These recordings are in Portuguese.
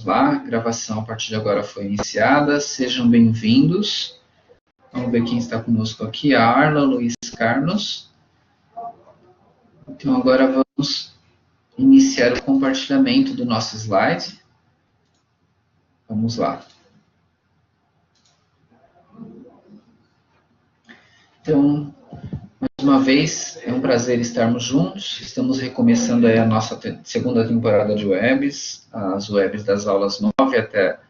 lá, a gravação a partir de agora foi iniciada, sejam bem-vindos. Vamos ver quem está conosco aqui, a Arla, Luiz Carlos. Então agora vamos iniciar o compartilhamento do nosso slide. Vamos lá. Então, mais uma vez, é um prazer estarmos juntos. Estamos recomeçando aí a nossa segunda temporada de webs, as webs das aulas 9 até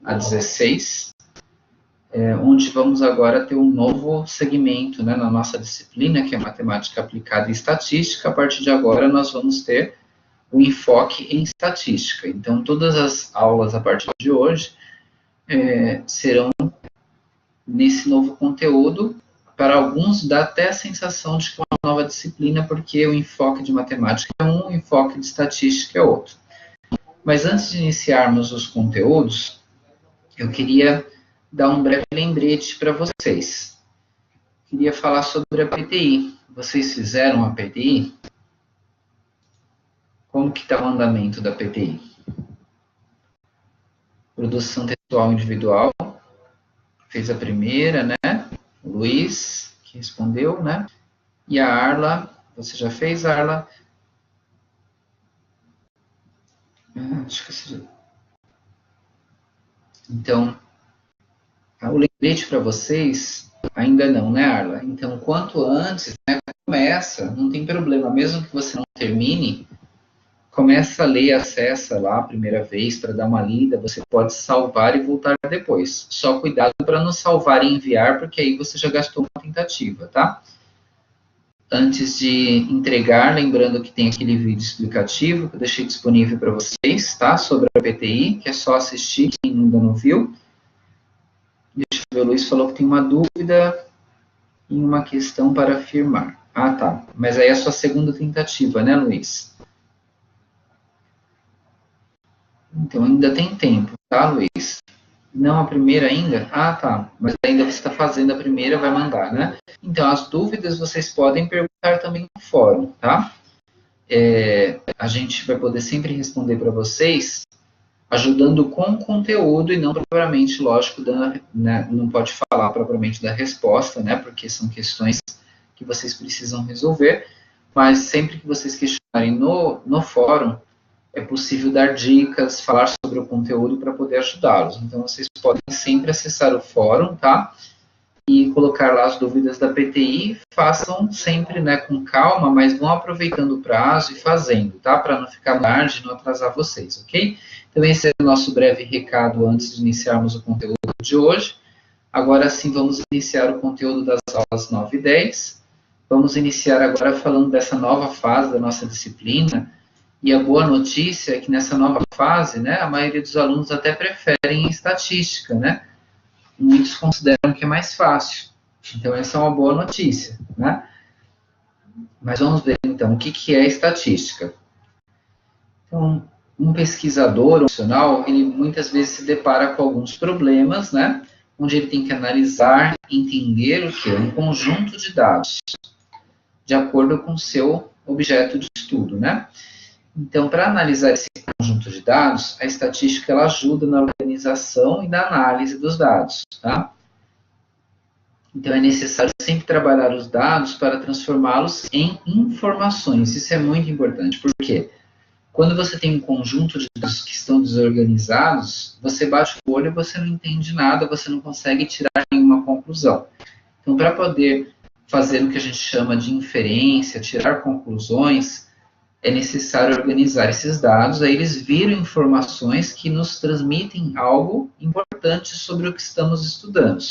a 16, onde vamos agora ter um novo segmento, né, na nossa disciplina, que é Matemática Aplicada e Estatística. A partir de agora, nós vamos ter o enfoque em estatística. Então, todas as aulas a partir de hoje serão nesse novo conteúdo. Para alguns, dá até a sensação de que é uma nova disciplina, porque o enfoque de matemática é um, o enfoque de estatística é outro. Mas antes de iniciarmos os conteúdos, eu queria dar um breve lembrete para vocês. Queria falar sobre a PTI. Vocês fizeram a PTI? Como que está o andamento da PTI? Produção textual individual. Fez a primeira, né? O Luiz, que respondeu, né? E a Arla, você já fez, Arla? Acho que você já... Então, o lembrete para vocês, ainda não, né, Arla? Então, quanto antes, né, começa, não tem problema, mesmo que você não termine, começa a ler, acessa lá a primeira vez para dar uma lida, você pode salvar e voltar depois. Só cuidado para não salvar e enviar, porque aí você já gastou uma tentativa, tá? Antes de entregar, lembrando que tem aquele vídeo explicativo que eu deixei disponível para vocês, tá? Sobre a PTI, que é só assistir, quem ainda não viu. Deixa eu ver, o Luiz falou que tem uma dúvida em uma questão para afirmar. Ah, tá. Mas aí é a sua segunda tentativa, né, Luiz? Então, ainda tem tempo, tá, Luiz? Não a primeira ainda? Ah, tá. Mas ainda você está fazendo a primeira, vai mandar, né? Então, as dúvidas vocês podem perguntar também no fórum, tá? A gente vai poder sempre responder para vocês, ajudando com o conteúdo e não propriamente, lógico, né, não pode falar propriamente da resposta, né? Porque são questões que vocês precisam resolver. Mas sempre que vocês questionarem no fórum, é possível dar dicas, falar sobre o conteúdo para poder ajudá-los. Então, vocês podem sempre acessar o fórum, tá? E colocar lá as dúvidas da PTI. Façam sempre, né, com calma, mas vão aproveitando o prazo e fazendo, tá? Para não ficar tarde e não atrasar vocês, ok? Então, esse é o nosso breve recado antes de iniciarmos o conteúdo de hoje. Agora sim, vamos iniciar o conteúdo das aulas 9 e 10. Vamos iniciar agora falando dessa nova fase da nossa disciplina. E a boa notícia é que nessa nova fase, né, a maioria dos alunos até preferem estatística, né? Muitos consideram que é mais fácil. Então, essa é uma boa notícia, né? Mas vamos ver, então, o que é estatística. Então, um pesquisador, um profissional, ele muitas vezes se depara com alguns problemas, né? Onde ele tem que analisar, entender o que? Um conjunto de dados, de acordo com o seu objeto de estudo, né? Então, para analisar esse conjunto de dados, a estatística ela ajuda na organização e na análise dos dados, tá? Então, é necessário sempre trabalhar os dados para transformá-los em informações. Isso é muito importante, porque quando você tem um conjunto de dados que estão desorganizados, você bate o olho e você não entende nada, você não consegue tirar nenhuma conclusão. Então, para poder fazer o que a gente chama de inferência, tirar conclusões, é necessário organizar esses dados, aí eles viram informações que nos transmitem algo importante sobre o que estamos estudando.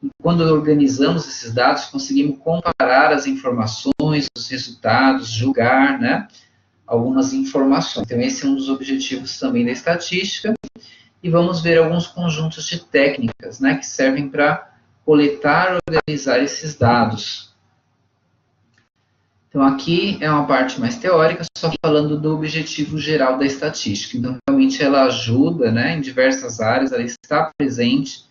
E quando organizamos esses dados, conseguimos comparar as informações, os resultados, julgar, né, algumas informações. Então, esse é um dos objetivos também da estatística. E vamos ver alguns conjuntos de técnicas, né, que servem para coletar e organizar esses dados. Então, aqui é uma parte mais teórica, só falando do objetivo geral da estatística. Então, realmente, ela ajuda, né, em diversas áreas, ela está presente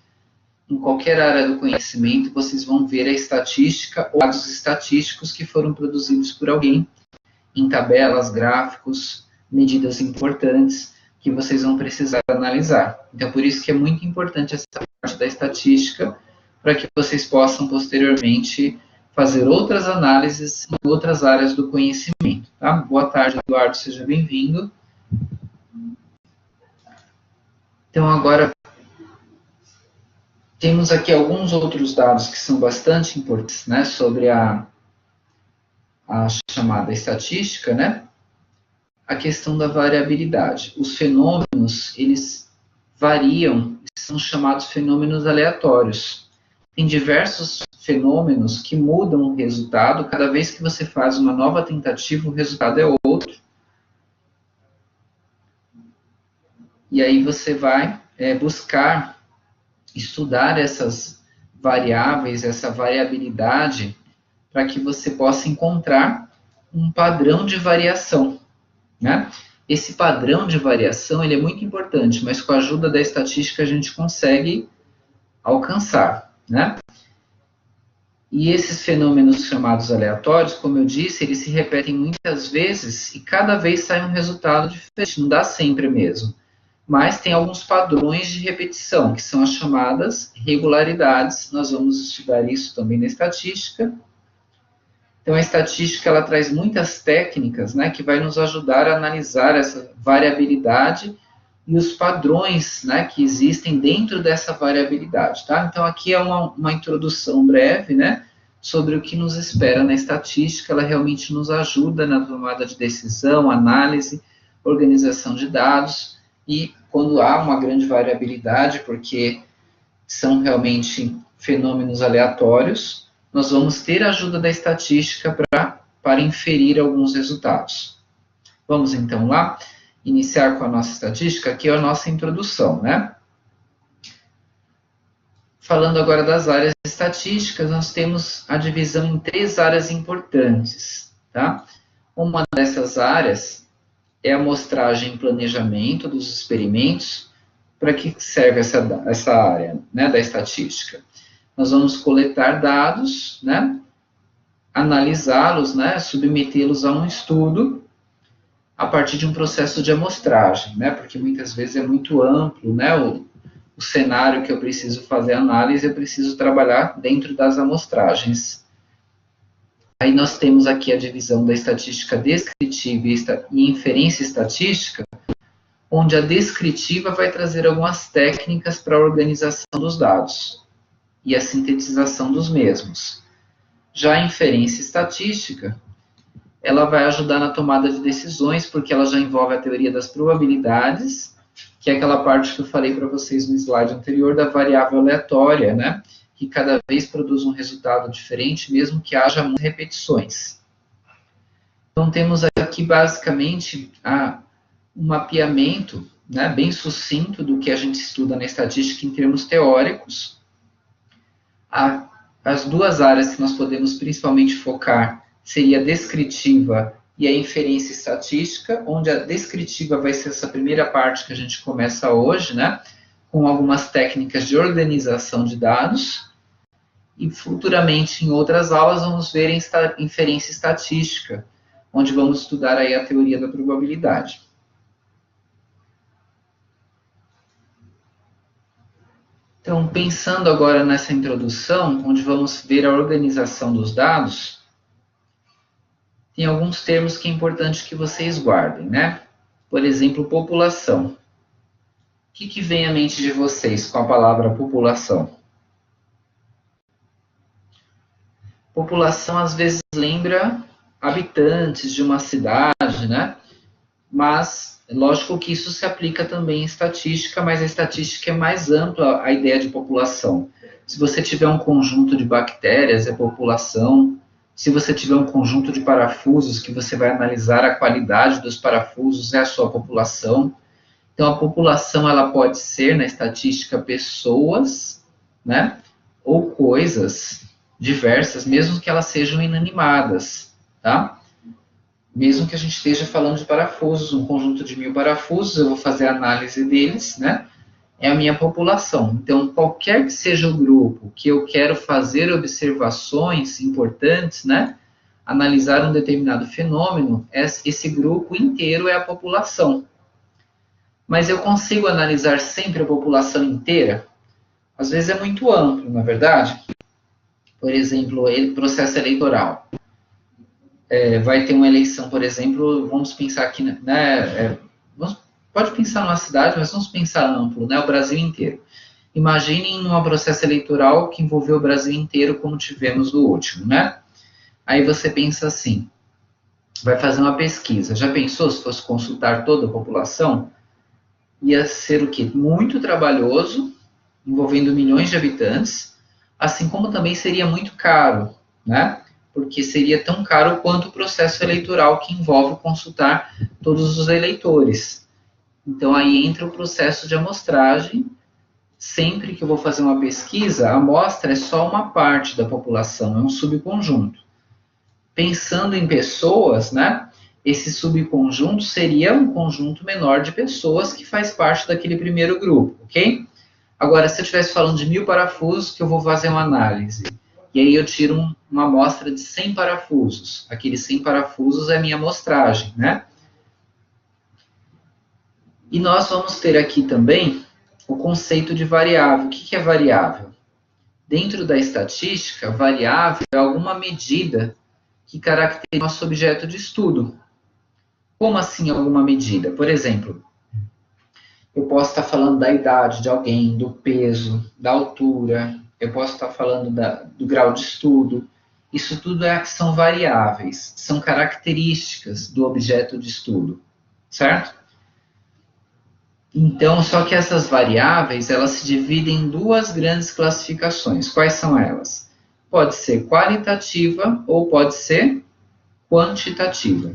em qualquer área do conhecimento. Vocês vão ver a estatística ou dados estatísticos que foram produzidos por alguém, em tabelas, gráficos, medidas importantes, que vocês vão precisar analisar. Então, por isso que é muito importante essa parte da estatística, para que vocês possam, posteriormente, fazer outras análises em outras áreas do conhecimento. Tá? Boa tarde, Eduardo, seja bem-vindo. Então, agora, temos aqui alguns outros dados que são bastante importantes, né, sobre a chamada estatística, né? A questão da variabilidade. Os fenômenos, eles variam, são chamados fenômenos aleatórios. Tem diversos fenômenos que mudam o resultado, cada vez que você faz uma nova tentativa, o resultado é outro. E aí você vai buscar estudar essas variáveis, essa variabilidade, para que você possa encontrar um padrão de variação, né? Esse padrão de variação ele é muito importante, mas com a ajuda da estatística a gente consegue alcançar, né? E esses fenômenos chamados aleatórios, como eu disse, eles se repetem muitas vezes e cada vez sai um resultado diferente, não dá sempre mesmo. Mas tem alguns padrões de repetição, que são as chamadas regularidades. Nós vamos estudar isso também na estatística. Então, a estatística ela traz muitas técnicas, né, que vai nos ajudar a analisar essa variabilidade e os padrões, né, que existem dentro dessa variabilidade. Tá? Então, aqui é uma introdução breve, né, sobre o que nos espera na estatística. Ela realmente nos ajuda na tomada de decisão, análise, organização de dados. E quando há uma grande variabilidade, porque são realmente fenômenos aleatórios, nós vamos ter a ajuda da estatística para inferir alguns resultados. Vamos então lá, iniciar com a nossa estatística, aqui é a nossa introdução, né? Falando agora das áreas estatísticas, nós temos a divisão em 3 áreas importantes, tá? Uma dessas áreas é a amostragem e planejamento dos experimentos. Para que serve essa área, né, da estatística? Nós vamos coletar dados, né, analisá-los, né, submetê-los a um estudo a partir de um processo de amostragem, né, porque muitas vezes é muito amplo, né, o cenário que eu preciso fazer análise, eu preciso trabalhar dentro das amostragens. Aí nós temos aqui a divisão da estatística descritiva e inferência estatística, onde a descritiva vai trazer algumas técnicas para a organização dos dados e a sintetização dos mesmos. Já a inferência estatística, ela vai ajudar na tomada de decisões, porque ela já envolve a teoria das probabilidades, que é aquela parte que eu falei para vocês no slide anterior, da variável aleatória, né? Que cada vez produz um resultado diferente, mesmo que haja muitas repetições. Então, temos aqui, basicamente, um mapeamento, né, bem sucinto do que a gente estuda na estatística em termos teóricos. As 2 áreas que nós podemos principalmente focar seria a descritiva e a inferência estatística, onde a descritiva vai ser essa primeira parte que a gente começa hoje, né, com algumas técnicas de organização de dados, e futuramente em outras aulas vamos ver a inferência estatística, onde vamos estudar aí a teoria da probabilidade. Então, pensando agora nessa introdução, onde vamos ver a organização dos dados, tem alguns termos que é importante que vocês guardem, né? Por exemplo, população. O que vem à mente de vocês com a palavra população? População, às vezes, lembra habitantes de uma cidade, né? Mas, lógico que isso se aplica também em estatística, mas a estatística é mais ampla, a ideia de população. Se você tiver um conjunto de bactérias, é população. Se você tiver um conjunto de parafusos, que você vai analisar a qualidade dos parafusos, é a sua população. Então, a população, ela pode ser, na estatística, pessoas, né? Ou coisas diversas, mesmo que elas sejam inanimadas, tá? Mesmo que a gente esteja falando de parafusos, um conjunto de 1000 parafusos, eu vou fazer a análise deles, né? É a minha população. Então, qualquer que seja o grupo que eu quero fazer observações importantes, né? Analisar um determinado fenômeno, esse grupo inteiro é a população. Mas eu consigo analisar sempre a população inteira? Às vezes é muito amplo, na verdade. Por exemplo, processo eleitoral. Vai ter uma eleição, por exemplo, vamos pensar aqui, né? Pode pensar numa cidade, mas vamos pensar amplo, né? O Brasil inteiro. Imaginem um processo eleitoral que envolveu o Brasil inteiro, como tivemos no último, né? Aí você pensa assim, vai fazer uma pesquisa. Já pensou se fosse consultar toda a população? Ia ser o quê? Muito trabalhoso, envolvendo milhões de habitantes, assim como também seria muito caro, né? Porque seria tão caro quanto o processo eleitoral que envolve consultar todos os eleitores. Então aí entra o processo de amostragem. Sempre que eu vou fazer uma pesquisa, a amostra é só uma parte da população, é um subconjunto. Pensando em pessoas, né? Esse subconjunto seria um conjunto menor de pessoas que faz parte daquele primeiro grupo, ok? Agora, se eu estivesse falando de 1000 parafusos, que eu vou fazer uma análise, e aí eu tiro uma amostra de 100 parafusos. Aqueles 100 parafusos é a minha amostragem, né? E nós vamos ter aqui também o conceito de variável. O que é variável? Dentro da estatística, variável é alguma medida que caracteriza nosso objeto de estudo. Como assim alguma medida? Por exemplo, eu posso estar falando da idade de alguém, do peso, da altura, eu posso estar falando do grau de estudo. Isso tudo são variáveis, são características do objeto de estudo, certo? Então, só que essas variáveis, elas se dividem em duas grandes classificações. Quais são elas? Pode ser qualitativa ou pode ser quantitativa,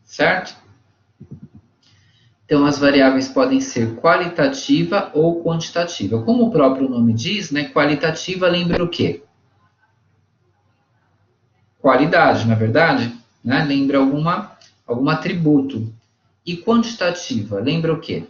certo? Então, as variáveis podem ser qualitativa ou quantitativa. Como o próprio nome diz, né, qualitativa lembra o quê? Qualidade, na verdade, né? Lembra algum atributo. E quantitativa, lembra o quê?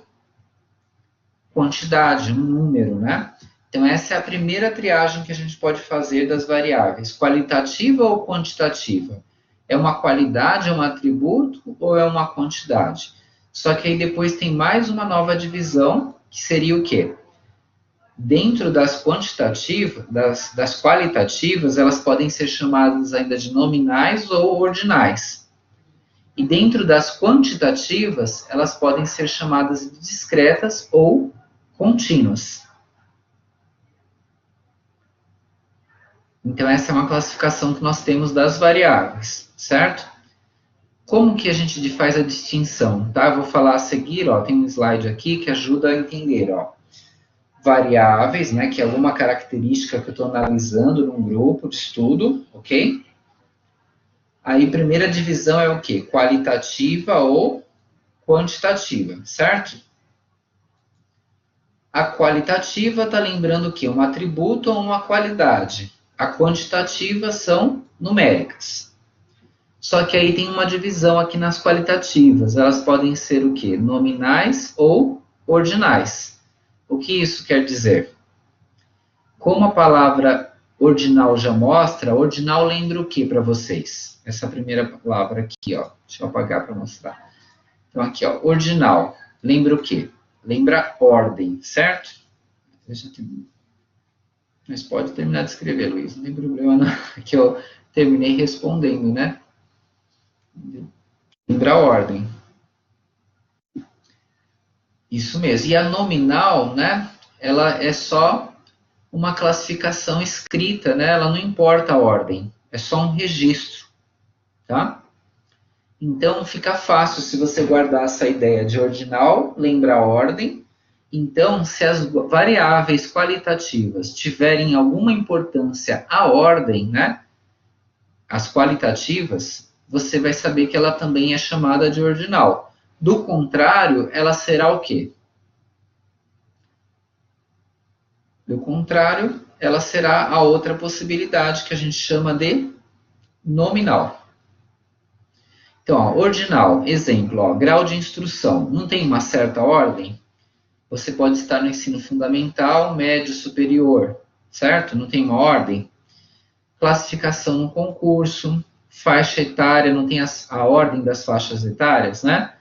Quantidade, um número, né? Então, essa é a primeira triagem que a gente pode fazer das variáveis. Qualitativa ou quantitativa? É uma qualidade, é um atributo ou é uma quantidade? Só que aí depois tem mais uma nova divisão, que seria o quê? Dentro das quantitativas, das qualitativas, elas podem ser chamadas ainda de nominais ou ordinais. E dentro das quantitativas, elas podem ser chamadas de discretas ou contínuas. Então, essa é uma classificação que nós temos das variáveis, certo? Como que a gente faz a distinção? Tá? Eu vou falar a seguir, ó, tem um slide aqui que ajuda a entender. Ó. Variáveis, né, que é alguma característica que eu estou analisando num grupo de estudo, ok? Aí, primeira divisão é o quê? Qualitativa ou quantitativa, certo? A qualitativa está lembrando o quê? Um atributo ou uma qualidade. A quantitativa são numéricas. Só que aí tem uma divisão aqui nas qualitativas. Elas podem ser o quê? Nominais ou ordinais. O que isso quer dizer? Como a palavra ordinal já mostra, ordinal lembra o que para vocês? Essa primeira palavra aqui, ó. Deixa eu apagar para mostrar. Então, aqui, ó, ordinal. Lembra o quê? Lembra ordem, certo? Mas pode terminar de escrever, Luiz. Não tem problema, não. Aqui eu terminei respondendo, né? Lembra a ordem. Isso mesmo. E a nominal, né? Ela é só uma classificação escrita, né? Ela não importa a ordem. É só um registro, tá? Então, fica fácil se você guardar essa ideia de ordinal, lembra a ordem. Então, se as variáveis qualitativas tiverem alguma importância à ordem, né? As qualitativas, você vai saber que ela também é chamada de ordinal. Do contrário, ela será o quê? Do contrário, ela será a outra possibilidade que a gente chama de nominal. Então, ó, ordinal, exemplo, ó, grau de instrução. Não tem uma certa ordem? Você pode estar no ensino fundamental, médio, superior, certo? Não tem uma ordem? Classificação no concurso, faixa etária, não tem a ordem das faixas etárias, né?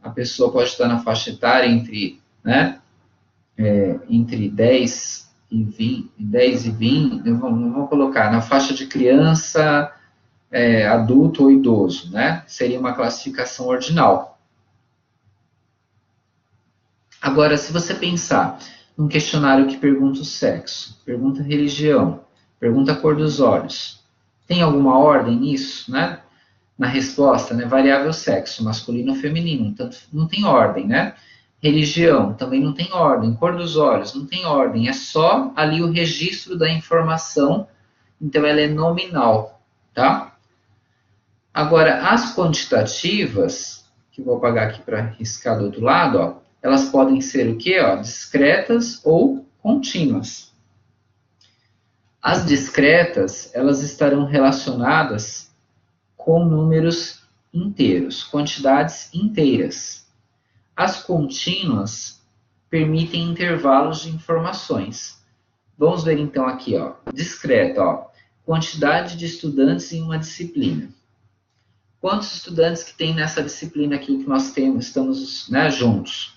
a pessoa pode estar na faixa etária entre, né, entre 10 e 20, vamos colocar na faixa de criança, adulto ou idoso, né? Seria uma classificação ordinal. Agora, se você pensar num questionário que pergunta o sexo, pergunta a religião, pergunta a cor dos olhos, tem alguma ordem nisso, né? Na resposta, né? Variável sexo, masculino ou feminino, então não tem ordem, né? Religião, também não tem ordem. Cor dos olhos, não tem ordem. É só ali o registro da informação, então ela é nominal, tá? Agora, as quantitativas, que eu vou apagar aqui para riscar do outro lado, ó, elas podem ser o quê? Ó, discretas ou contínuas. As discretas, elas estarão relacionadas com números inteiros, quantidades inteiras. As contínuas permitem intervalos de informações. Vamos ver então aqui, ó, discreta, ó, quantidade de estudantes em uma disciplina. Quantos estudantes que tem nessa disciplina aqui que nós estamos, né, juntos?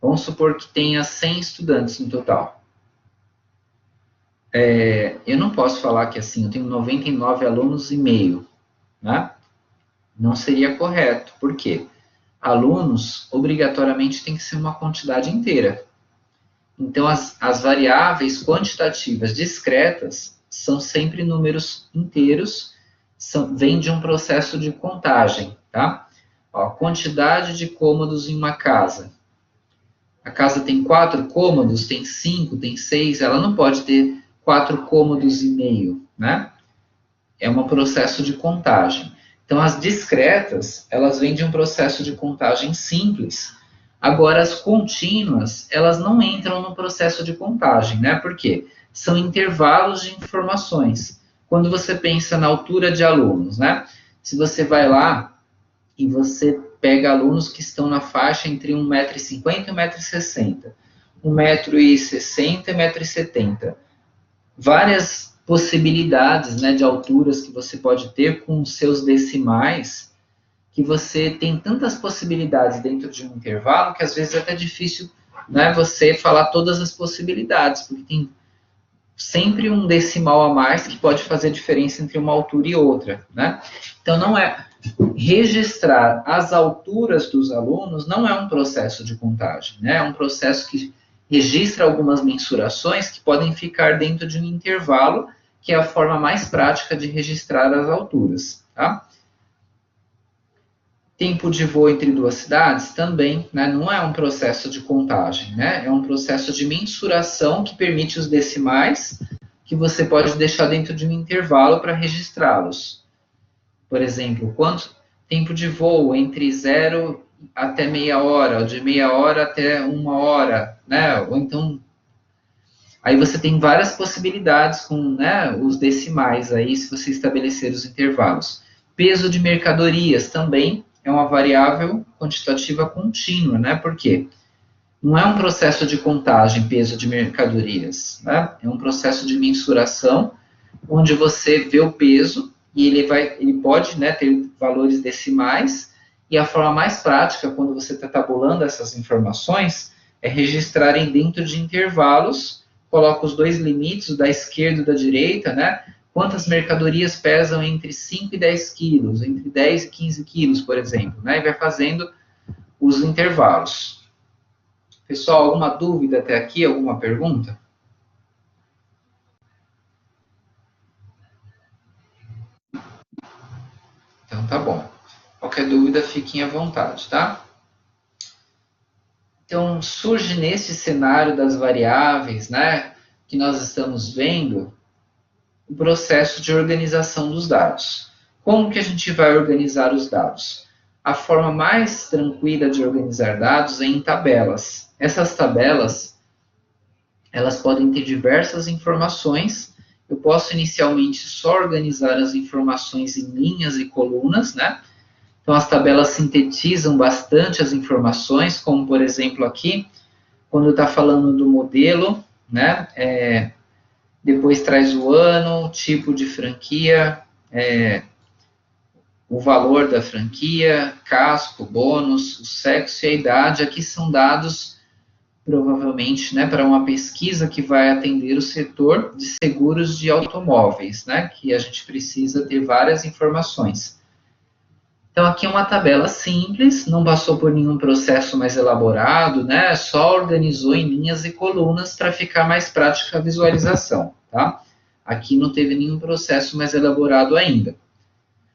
Vamos supor que tenha 100 estudantes no total. Eu não posso falar que assim, eu tenho 99 alunos e meio, né? Não seria correto. Por quê? Alunos, obrigatoriamente, tem que ser uma quantidade inteira. Então, as variáveis quantitativas discretas são sempre números inteiros, vem de um processo de contagem, tá? Ó, quantidade de cômodos em uma casa. A casa tem 4 cômodos, tem 5, tem 6, ela não pode ter 4 cômodos e meio, né? É um processo de contagem. Então, as discretas, elas vêm de um processo de contagem simples. Agora, as contínuas, elas não entram no processo de contagem, né? Por quê? São intervalos de informações. Quando você pensa na altura de alunos, né? Se você vai lá e você pega alunos que estão na faixa entre 1,50 m e 1,60 m, 1,60 m e 1,70 m. Várias possibilidades, né, de alturas que você pode ter com os seus decimais, que você tem tantas possibilidades dentro de um intervalo que às vezes é até difícil, né, você falar todas as possibilidades, porque tem sempre um decimal a mais que pode fazer diferença entre uma altura e outra, né? Então, não é registrar as alturas dos alunos não é um processo de contagem, né? É um processo que registra algumas mensurações que podem ficar dentro de um intervalo, que é a forma mais prática de registrar as alturas, tá? Tempo de voo entre duas cidades também, né, não é um processo de contagem, né? É um processo de mensuração que permite os decimais que você pode deixar dentro de um intervalo para registrá-los. Por exemplo, quanto tempo de voo entre 0 até meia hora, ou de meia hora até 1 hora, né? Ou então, aí você tem várias possibilidades com, né, os decimais aí, se você estabelecer os intervalos. Peso de mercadorias também é uma variável quantitativa contínua, né? Por quê? Não é um processo de contagem, peso de mercadorias, né? É um processo de mensuração, onde você vê o peso e ele pode, né, ter valores decimais, e a forma mais prática, quando você está tabulando essas informações, é registrarem dentro de intervalos, coloca os dois limites, o da esquerda e da direita, né? Quantas mercadorias pesam entre 5 e 10 quilos, entre 10 e 15 quilos, por exemplo, né? E vai fazendo os intervalos. Pessoal, alguma dúvida até aqui? Alguma pergunta? Então tá bom. Qualquer dúvida, fiquem à vontade, tá? Então, surge nesse cenário das variáveis, né, que nós estamos vendo, o processo de organização dos dados. Como que a gente vai organizar os dados? A forma mais tranquila de organizar dados é em tabelas. Essas tabelas, elas podem ter diversas informações. Eu posso inicialmente só organizar as informações em linhas e colunas, né? Então, as tabelas sintetizam bastante as informações, como, por exemplo, aqui, quando está falando do modelo, né? Depois traz o ano, tipo de franquia, o valor da franquia, casco, bônus, o sexo e a idade. Aqui são dados, provavelmente, né, para uma pesquisa que vai atender o setor de seguros de automóveis, né, que a gente precisa ter várias informações. Então, aqui é uma tabela simples, não passou por nenhum processo mais elaborado, né, só organizou em linhas e colunas para ficar mais prática a visualização, tá? Aqui não teve nenhum processo mais elaborado ainda.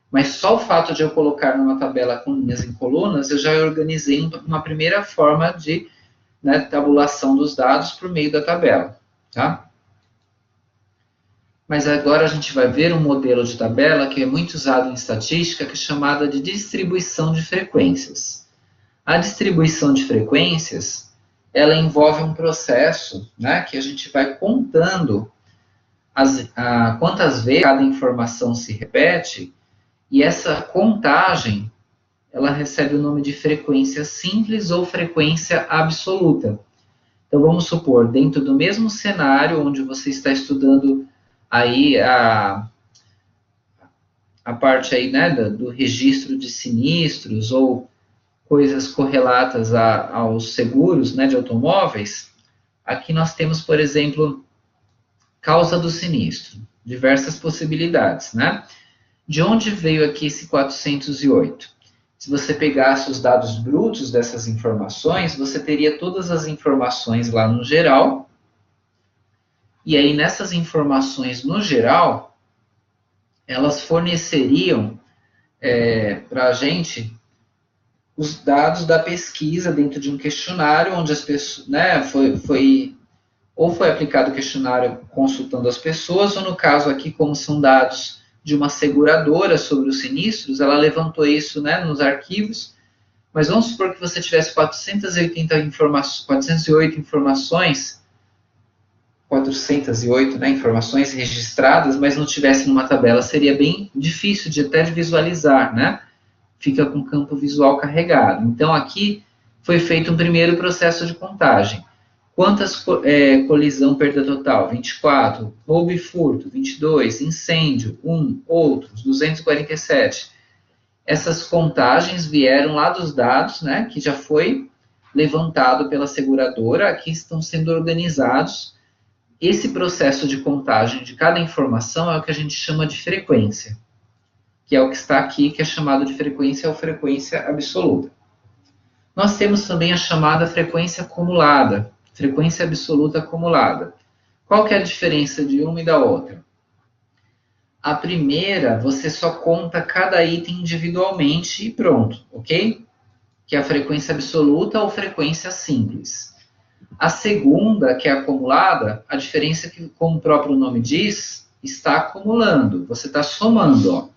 Mas só o fato de eu colocar numa tabela com linhas e colunas, eu já organizei uma primeira forma de, né, tabulação dos dados por meio da tabela, tá? Mas agora a gente vai ver um modelo de tabela que é muito usado em estatística, que é chamada de distribuição de frequências. A distribuição de frequências, ela envolve um processo, né, que a gente vai contando quantas vezes cada informação se repete, e essa contagem, ela recebe o nome de frequência simples ou frequência absoluta. Então, vamos supor, dentro do mesmo cenário onde você está estudando aí a parte aí, né, do registro de sinistros ou coisas correlatas aos seguros, né, de automóveis, aqui nós temos, por exemplo, causa do sinistro, diversas possibilidades, né? De onde veio aqui esse 408? Se você pegasse os dados brutos dessas informações, você teria todas as informações lá no geral. E aí, nessas informações no geral, elas forneceriam para a gente os dados da pesquisa dentro de um questionário, onde as pessoas, né, foi aplicado o questionário consultando as pessoas, ou no caso aqui, como são dados de uma seguradora sobre os sinistros, ela levantou isso, né, nos arquivos, mas vamos supor que você tivesse 408 informações registradas, mas não tivesse numa tabela, seria bem difícil de visualizar, né? Fica com o campo visual carregado. Então, aqui foi feito um primeiro processo de contagem. Quantas colisão, perda total? 24. Roubo e furto? 22. Incêndio? 1. Outros? 247. Essas contagens vieram lá dos dados, né, que já foi levantado pela seguradora. Aqui estão sendo organizados. Esse processo de contagem de cada informação é o que a gente chama de frequência, que é o que está aqui, que é chamado de frequência ou frequência absoluta. Nós temos também a chamada frequência acumulada, frequência absoluta acumulada. Qual que é a diferença de uma e da outra? A primeira, você só conta cada item individualmente e pronto, ok? Que é a frequência absoluta ou frequência simples. A segunda, que é acumulada, a diferença é que, como o próprio nome diz, está acumulando. Você está somando, ó,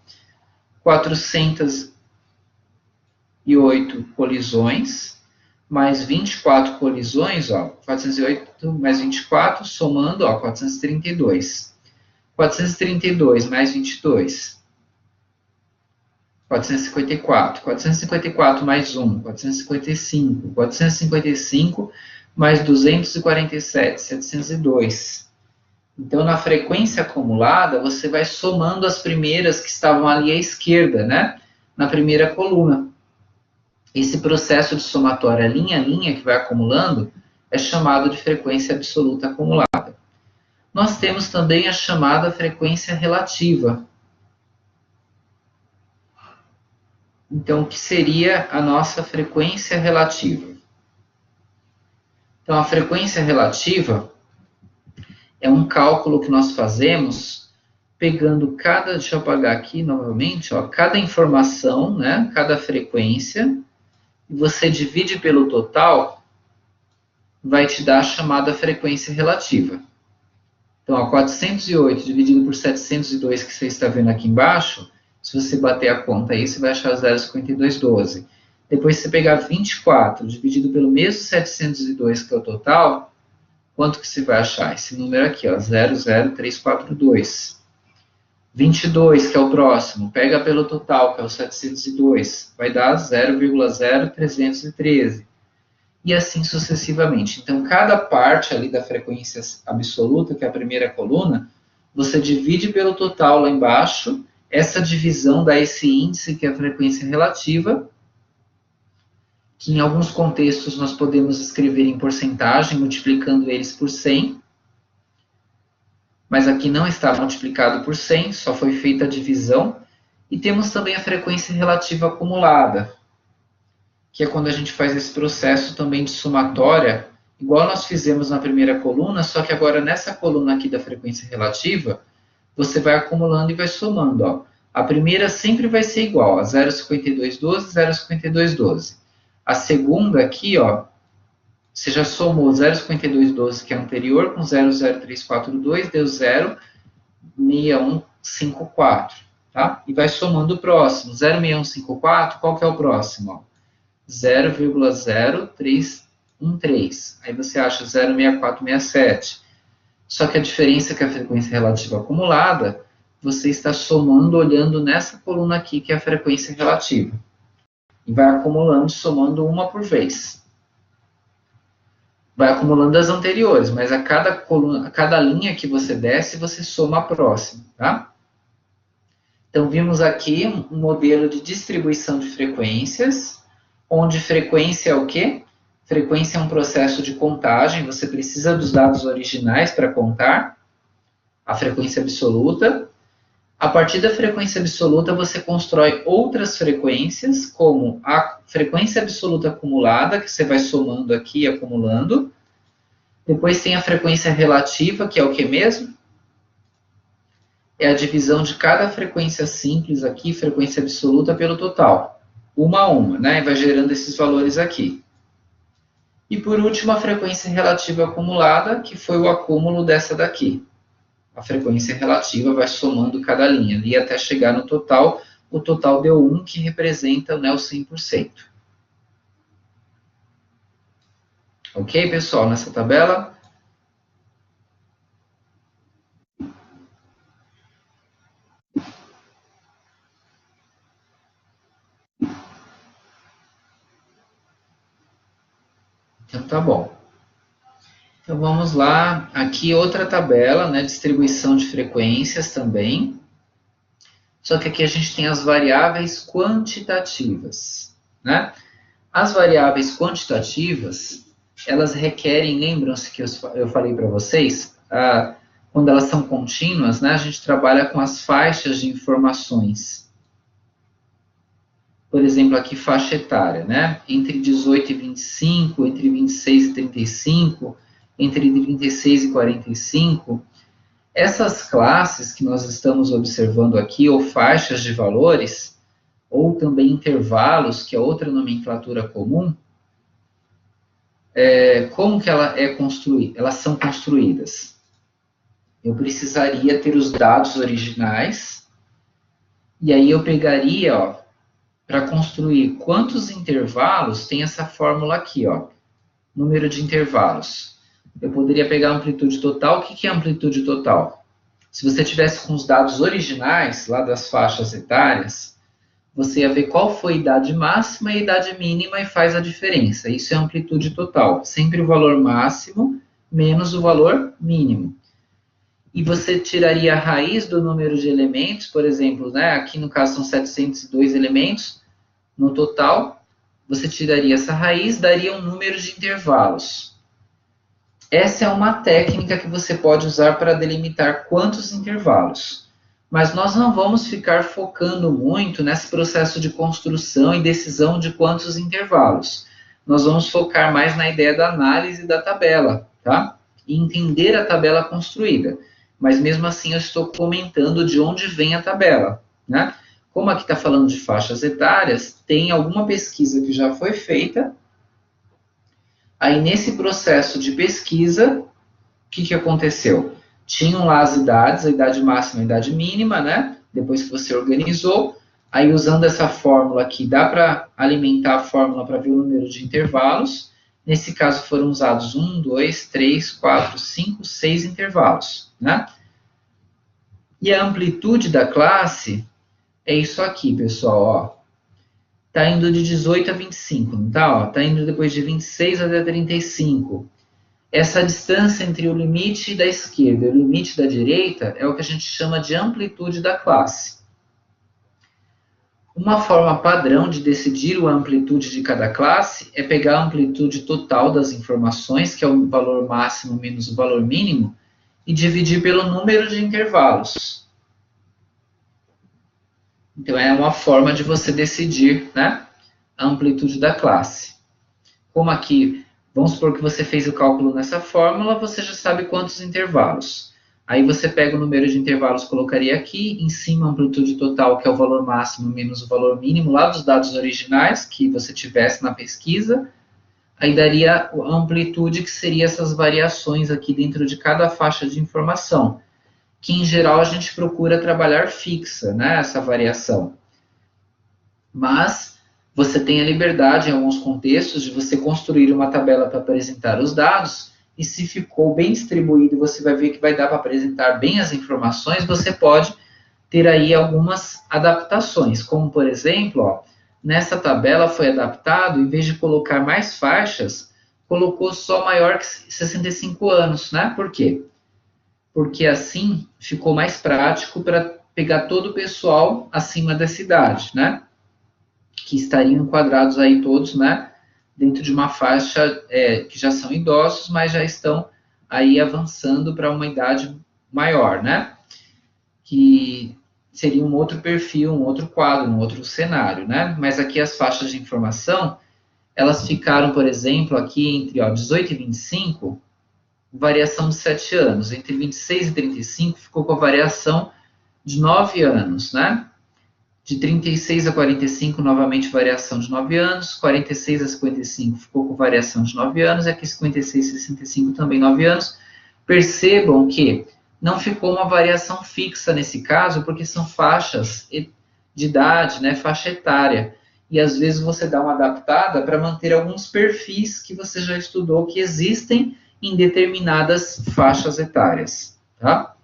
408 colisões, mais 24 colisões, ó, 408 mais 24, somando, ó, 432. 432 mais 22, 454. 454 mais 1, 455. 455 mais 247, 702. Então, na frequência acumulada, você vai somando as primeiras que estavam ali à esquerda, né? Na primeira coluna. Esse processo de somatória linha a linha que vai acumulando é chamado de frequência absoluta acumulada. Nós temos também a chamada frequência relativa. Então, o que seria a nossa frequência relativa? Então, a frequência relativa é um cálculo que nós fazemos pegando deixa eu apagar aqui novamente, ó, cada informação, né, cada frequência, e você divide pelo total, vai te dar a chamada frequência relativa. Então, ó, 408 dividido por 702, que você está vendo aqui embaixo, se você bater a conta aí, você vai achar 0,5212. Depois, se você pegar 24 dividido pelo mesmo 702, que é o total, quanto que você vai achar? Esse número aqui, ó, 00342. 22, que é o próximo, pega pelo total, que é o 702, vai dar 0,0313. E assim sucessivamente. Então, cada parte ali da frequência absoluta, que é a primeira coluna, você divide pelo total lá embaixo essa divisão dá esse índice, que é a frequência relativa, que em alguns contextos nós podemos escrever em porcentagem, multiplicando eles por 100, mas aqui não está multiplicado por 100, só foi feita a divisão. E temos também a frequência relativa acumulada, que é quando a gente faz esse processo também de somatória, igual nós fizemos na primeira coluna, só que agora nessa coluna aqui da frequência relativa, você vai acumulando e vai somando. Ó. A primeira sempre vai ser igual, a 0,5212, 0,5212. A segunda aqui, ó, você já somou 0,5212, que é anterior, com 0,0342, deu 0,6154. Tá? E vai somando o próximo. 0,6154, qual que é o próximo? 0,0313. Aí você acha 0,6467. Só que a diferença é que a frequência relativa acumulada, você está somando olhando nessa coluna aqui, que é a frequência relativa. E vai acumulando, somando uma por vez. Vai acumulando as anteriores, mas a cada coluna, a cada linha que você desce, você soma a próxima, tá? Então, vimos aqui um modelo de distribuição de frequências, onde frequência é o quê? Frequência é um processo de contagem, você precisa dos dados originais para contar a frequência absoluta. A partir da frequência absoluta, você constrói outras frequências, como a frequência absoluta acumulada, que você vai somando aqui e acumulando. Depois tem a frequência relativa, que é o que mesmo? É a divisão de cada frequência simples aqui, frequência absoluta, pelo total. Uma a uma, né? E vai gerando esses valores aqui. E por último, a frequência relativa acumulada, que foi o acúmulo dessa daqui. A frequência relativa vai somando cada linha, ali até chegar no total. O total deu 1, que representa, né, o 100%. Ok, pessoal? Nessa tabela... Então, tá bom. Então, vamos lá. Aqui outra tabela, né? Distribuição de frequências também. Só que aqui a gente tem as variáveis quantitativas, né? As variáveis quantitativas, elas requerem, lembram-se que eu falei para vocês, quando elas são contínuas, né? A gente trabalha com as faixas de informações. Por exemplo, aqui faixa etária, né? Entre 18 e 25, entre 26 e 35, entre 36 e 45. Essas classes que nós estamos observando aqui, ou faixas de valores, ou também intervalos, que é outra nomenclatura comum, como que ela é construída? Elas são construídas. Eu precisaria ter os dados originais, e aí eu pegaria, ó, para construir quantos intervalos, tem essa fórmula aqui, ó, número de intervalos. Eu poderia pegar a amplitude total. O que é amplitude total? Se você tivesse com os dados originais, lá das faixas etárias, você ia ver qual foi a idade máxima e a idade mínima e faz a diferença. Isso é amplitude total. Sempre o valor máximo menos o valor mínimo. E você tiraria a raiz do número de elementos, por exemplo, né, aqui no caso são 702 elementos, no total, você tiraria essa raiz, daria um número de intervalos. Essa é uma técnica que você pode usar para delimitar quantos intervalos. Mas nós não vamos ficar focando muito nesse processo de construção e decisão de quantos intervalos. Nós vamos focar mais na ideia da análise da tabela, tá? E entender a tabela construída. Mas mesmo assim eu estou comentando de onde vem a tabela, né? Como aqui está falando de faixas etárias, tem alguma pesquisa que já foi feita. Aí, nesse processo de pesquisa, o que aconteceu? Tinham lá as idades, a idade máxima e a idade mínima, né? Depois que você organizou. Aí, usando essa fórmula aqui, dá para alimentar a fórmula para ver o número de intervalos. Nesse caso, foram usados 1, 2, 3, 4, 5, 6 intervalos, né? E a amplitude da classe é isso aqui, pessoal, ó. Tá indo de 18 a 25, não tá? Ó, tá indo depois de 26 até 35. Essa distância entre o limite da esquerda e o limite da direita é o que a gente chama de amplitude da classe. Uma forma padrão de decidir a amplitude de cada classe é pegar a amplitude total das informações, que é o valor máximo menos o valor mínimo, e dividir pelo número de intervalos. Então, é uma forma de você decidir, né, a amplitude da classe. Como aqui, vamos supor que você fez o cálculo nessa fórmula, você já sabe quantos intervalos. Aí você pega o número de intervalos, colocaria aqui, em cima a amplitude total, que é o valor máximo menos o valor mínimo lá dos dados originais que você tivesse na pesquisa. Aí daria a amplitude, que seria essas variações aqui dentro de cada faixa de informação, que em geral a gente procura trabalhar fixa, né, essa variação. Mas você tem a liberdade, em alguns contextos, de você construir uma tabela para apresentar os dados, e se ficou bem distribuído, você vai ver que vai dar para apresentar bem as informações, você pode ter aí algumas adaptações, como por exemplo, ó, nessa tabela foi adaptado, em vez de colocar mais faixas, colocou só maior que 65 anos, né? Por quê? Porque assim ficou mais prático para pegar todo o pessoal acima dessa idade, né? Que estariam enquadrados aí todos, né? Dentro de uma faixa que já são idosos, mas já estão aí avançando para uma idade maior, né? Que seria um outro perfil, um outro quadro, um outro cenário, né? Mas aqui as faixas de informação, elas ficaram, por exemplo, aqui entre 18 e 25, variação de 7 anos. Entre 26 e 35 ficou com a variação de 9 anos, né? De 36 a 45, novamente variação de 9 anos. 46 a 55 ficou com variação de 9 anos. E aqui 56 a 65 também 9 anos. Percebam que não ficou uma variação fixa nesse caso, porque são faixas de idade, né, faixa etária. E às vezes você dá uma adaptada para manter alguns perfis que você já estudou que existem em determinadas faixas etárias, tá?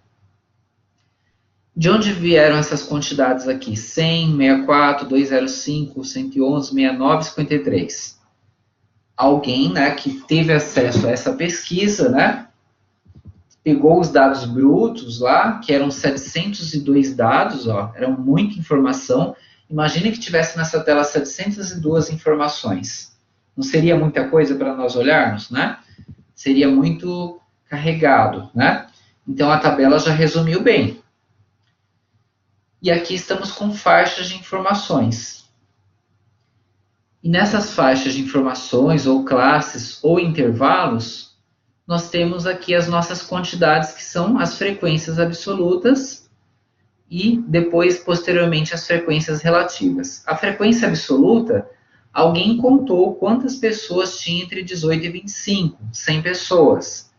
De onde vieram essas quantidades aqui? 100, 64, 205, 111, 69, 53. Alguém, né, que teve acesso a essa pesquisa, né, pegou os dados brutos lá, que eram 702 dados, ó, eram muita informação. Imagine que tivesse nessa tela 702 informações. Não seria muita coisa para nós olharmos, né? Seria muito carregado, né? Então a tabela já resumiu bem. E aqui estamos com faixas de informações. E nessas faixas de informações, ou classes, ou intervalos, nós temos aqui as nossas quantidades, que são as frequências absolutas, e depois, posteriormente, as frequências relativas. A frequência absoluta, alguém contou quantas pessoas tinha entre 18 e 25, 100 pessoas.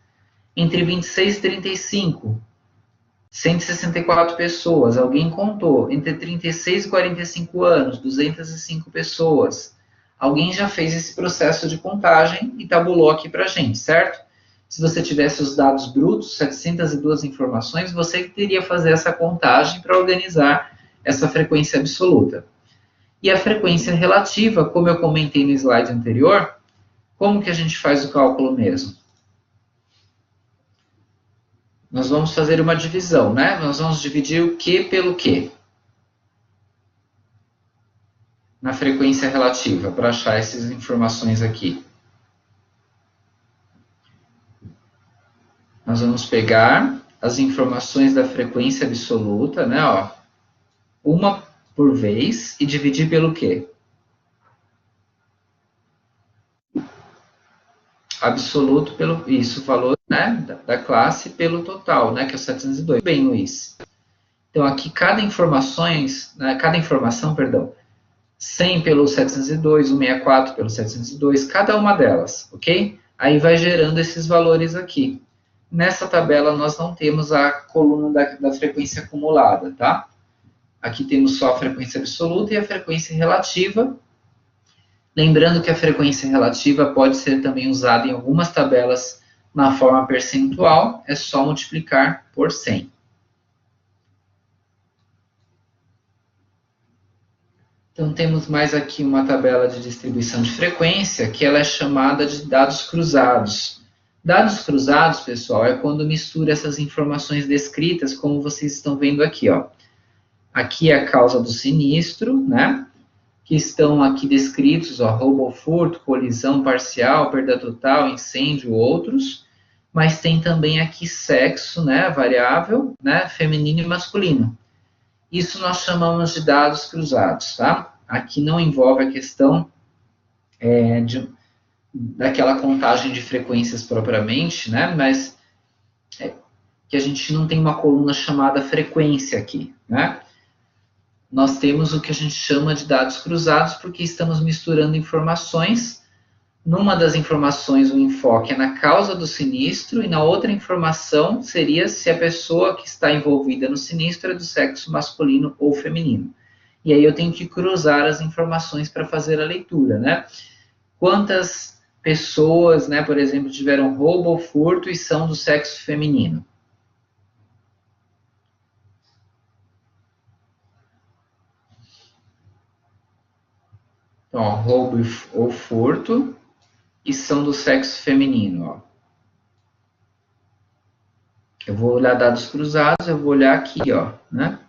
Entre 26 e 35, 164 pessoas, alguém contou. Entre 36 e 45 anos, 205 pessoas. Alguém já fez esse processo de contagem e tabulou aqui para a gente, certo? Se você tivesse os dados brutos, 702 informações, você teria que fazer essa contagem para organizar essa frequência absoluta. E a frequência relativa, como eu comentei no slide anterior, como que a gente faz o cálculo mesmo? Nós vamos fazer uma divisão, né? Nós vamos dividir o Q pelo Q. Na frequência relativa, para achar essas informações aqui. Nós vamos pegar as informações da frequência absoluta, né? Ó, uma por vez, e dividir pelo Q. Absoluto pelo, isso, o valor, né, da classe pelo total, né, que é o 702. Bem, Luiz. Então, aqui cada informação, perdão, 100 pelo 702, 164 pelo 702, cada uma delas, ok? Aí vai gerando esses valores aqui. Nessa tabela, nós não temos a coluna da frequência acumulada, tá? Aqui temos só a frequência absoluta e a frequência relativa. Lembrando que a frequência relativa pode ser também usada em algumas tabelas na forma percentual, é só multiplicar por 100. Então, temos mais aqui uma tabela de distribuição de frequência, que ela é chamada de dados cruzados. Dados cruzados, pessoal, é quando mistura essas informações descritas, como vocês estão vendo aqui, ó. Aqui é a causa do sinistro, né? que estão aqui descritos, ó, roubo ou furto, colisão parcial, perda total, incêndio, outros, mas tem também aqui sexo, né, variável, né, feminino e masculino. Isso nós chamamos de dados cruzados, tá? Aqui não envolve a questão daquela contagem de frequências propriamente, né, mas que a gente não tem uma coluna chamada frequência aqui, né? Nós temos o que a gente chama de dados cruzados porque estamos misturando informações. Numa das informações, o enfoque é na causa do sinistro e na outra informação seria se a pessoa que está envolvida no sinistro é do sexo masculino ou feminino. E aí eu tenho que cruzar as informações para fazer a leitura, né? Quantas pessoas, né, por exemplo, tiveram roubo ou furto e são do sexo feminino? Então, ó, roubo ou furto e são do sexo feminino. Ó. Eu vou olhar dados cruzados, eu vou olhar aqui, ó, né?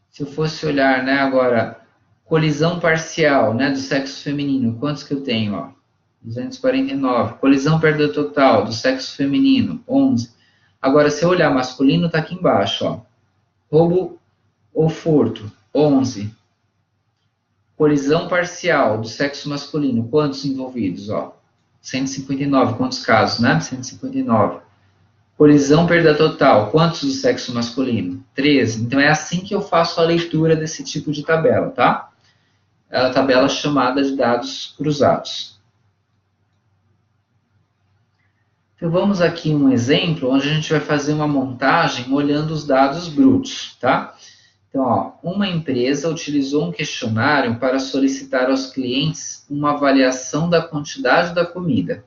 Se eu fosse olhar, né, agora, colisão parcial, né, do sexo feminino, quantos que eu tenho? Ó? 249. Colisão perda total, do sexo feminino, 11. Agora, se eu olhar masculino, está aqui embaixo, ó. Roubo ou furto, 11. Colisão parcial do sexo masculino, quantos envolvidos? Ó, 159, quantos casos, né? 159. Colisão perda total, quantos do sexo masculino? 13. Então é assim que eu faço a leitura desse tipo de tabela, tá? É a tabela chamada de dados cruzados. Então vamos aqui um exemplo onde a gente vai fazer uma montagem olhando os dados brutos, tá? Então, ó, uma empresa utilizou um questionário para solicitar aos clientes uma avaliação da quantidade da comida.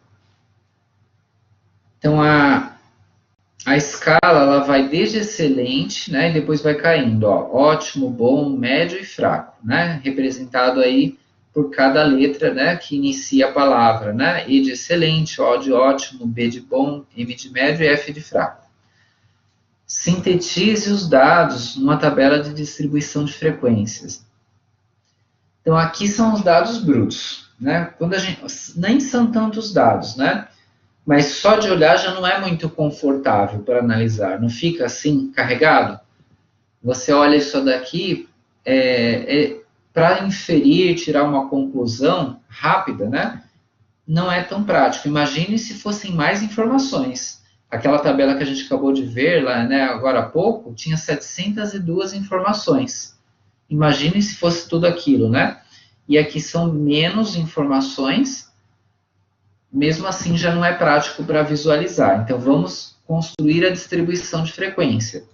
Então, a escala ela vai desde excelente, né, e depois vai caindo, ó, ótimo, bom, médio e fraco, né, representado aí por cada letra, né, que inicia a palavra, né, E de excelente, O de ótimo, B de bom, M de médio e F de fraco. Sintetize os dados numa tabela de distribuição de frequências. Então, aqui são os dados brutos, né? Quando a gente, nem são tantos dados, né? Mas só de olhar já não é muito confortável para analisar, não fica assim carregado? Você olha isso daqui, para inferir, tirar uma conclusão rápida, né? Não é tão prático. Imagine se fossem mais informações. Aquela tabela que a gente acabou de ver lá, né, agora há pouco, tinha 702 informações. Imagine se fosse tudo aquilo, né? E aqui são menos informações, mesmo assim já não é prático para visualizar. Então vamos construir a distribuição de frequência.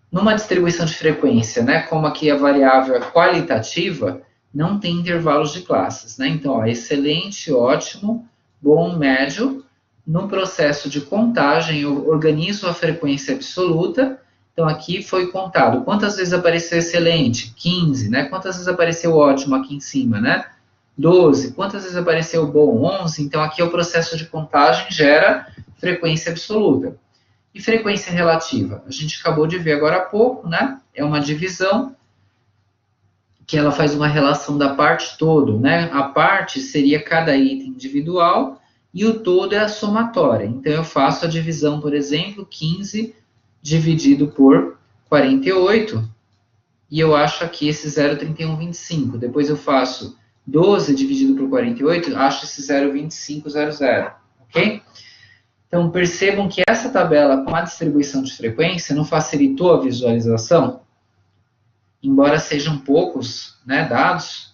Numa distribuição de frequência, né, como aqui a variável é qualitativa, não tem intervalos de classes, né? Então, ó, excelente, ótimo, bom, médio. No processo de contagem, eu organizo a frequência absoluta. Então, aqui foi contado. Quantas vezes apareceu excelente? 15, né? Quantas vezes apareceu ótimo aqui em cima, né? 12. Quantas vezes apareceu bom? 11. Então, aqui é o processo de contagem gera frequência absoluta. E frequência relativa? A gente acabou de ver agora há pouco, né? É uma divisão que ela faz uma relação da parte todo, né? A parte seria cada item individual e o todo é a somatória. Então, eu faço a divisão, por exemplo, 15 dividido por 48, e eu acho aqui esse 0,3125. Depois eu faço 12 dividido por 48, acho esse 0,2500, ok? Então, percebam que essa tabela com a distribuição de frequência não facilitou a visualização? Embora sejam poucos, né, dados,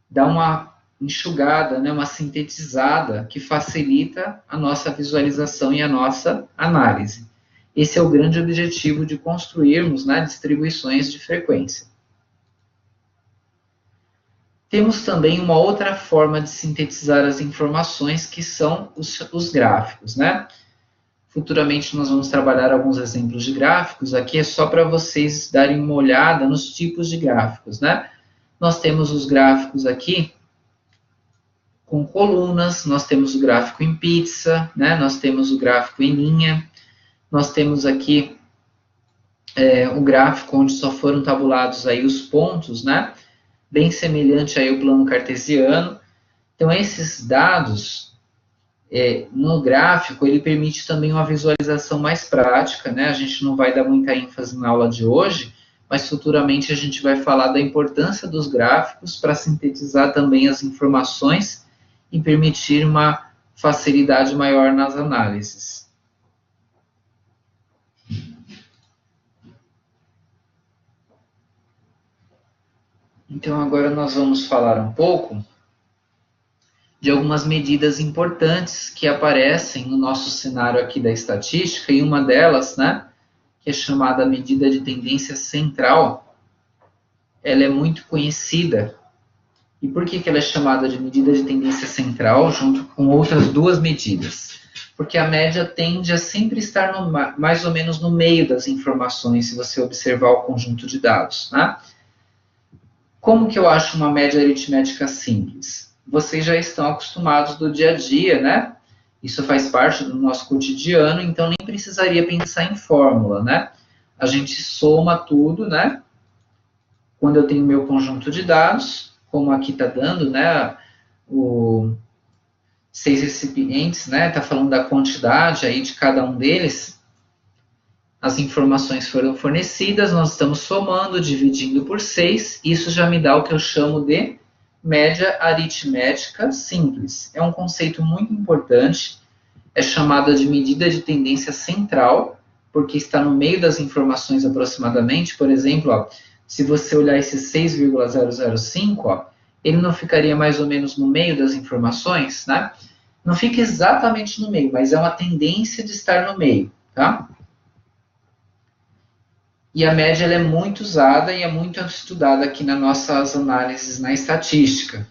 dá uma enxugada, né, uma sintetizada que facilita a nossa visualização e a nossa análise. Esse é o grande objetivo de construirmos, né, distribuições de frequência. Temos também uma outra forma de sintetizar as informações, que são os gráficos, né? Futuramente nós vamos trabalhar alguns exemplos de gráficos. Aqui é só para vocês darem uma olhada nos tipos de gráficos, né? Nós temos os gráficos aqui com colunas, nós temos o gráfico em pizza, né? Nós temos o gráfico em linha, nós temos aqui o gráfico onde só foram tabulados aí os pontos, né? Bem semelhante aí ao plano cartesiano. Então, esses dados no gráfico, ele permite também uma visualização mais prática, né? A gente não vai dar muita ênfase na aula de hoje, mas futuramente a gente vai falar da importância dos gráficos para sintetizar também as informações e permitir uma facilidade maior nas análises. Então, agora nós vamos falar um pouco de algumas medidas importantes que aparecem no nosso cenário aqui da estatística, e uma delas, né, que é chamada medida de tendência central, ela é muito conhecida. E por que ela é chamada de medida de tendência central, junto com outras duas medidas? Porque a média tende a sempre estar mais ou menos no meio das informações, se você observar o conjunto de dados, né? Como que eu acho uma média aritmética simples? Vocês já estão acostumados do dia a dia, né? Isso faz parte do nosso cotidiano, então nem precisaria pensar em fórmula, né? A gente soma tudo, né? Quando eu tenho meu conjunto de dados, como aqui está dando, né? O 6 recipientes, né? Está falando da quantidade aí de cada um deles. As informações foram fornecidas, nós estamos somando, dividindo por 6, isso já me dá o que eu chamo de média aritmética simples. É um conceito muito importante, é chamada de medida de tendência central, porque está no meio das informações aproximadamente. Por exemplo, ó, se você olhar esse 6,005, ele não ficaria mais ou menos no meio das informações, né? Não fica exatamente no meio, mas é uma tendência de estar no meio, tá? E a média ela é muito usada e é muito estudada aqui nas nossas análises na estatística.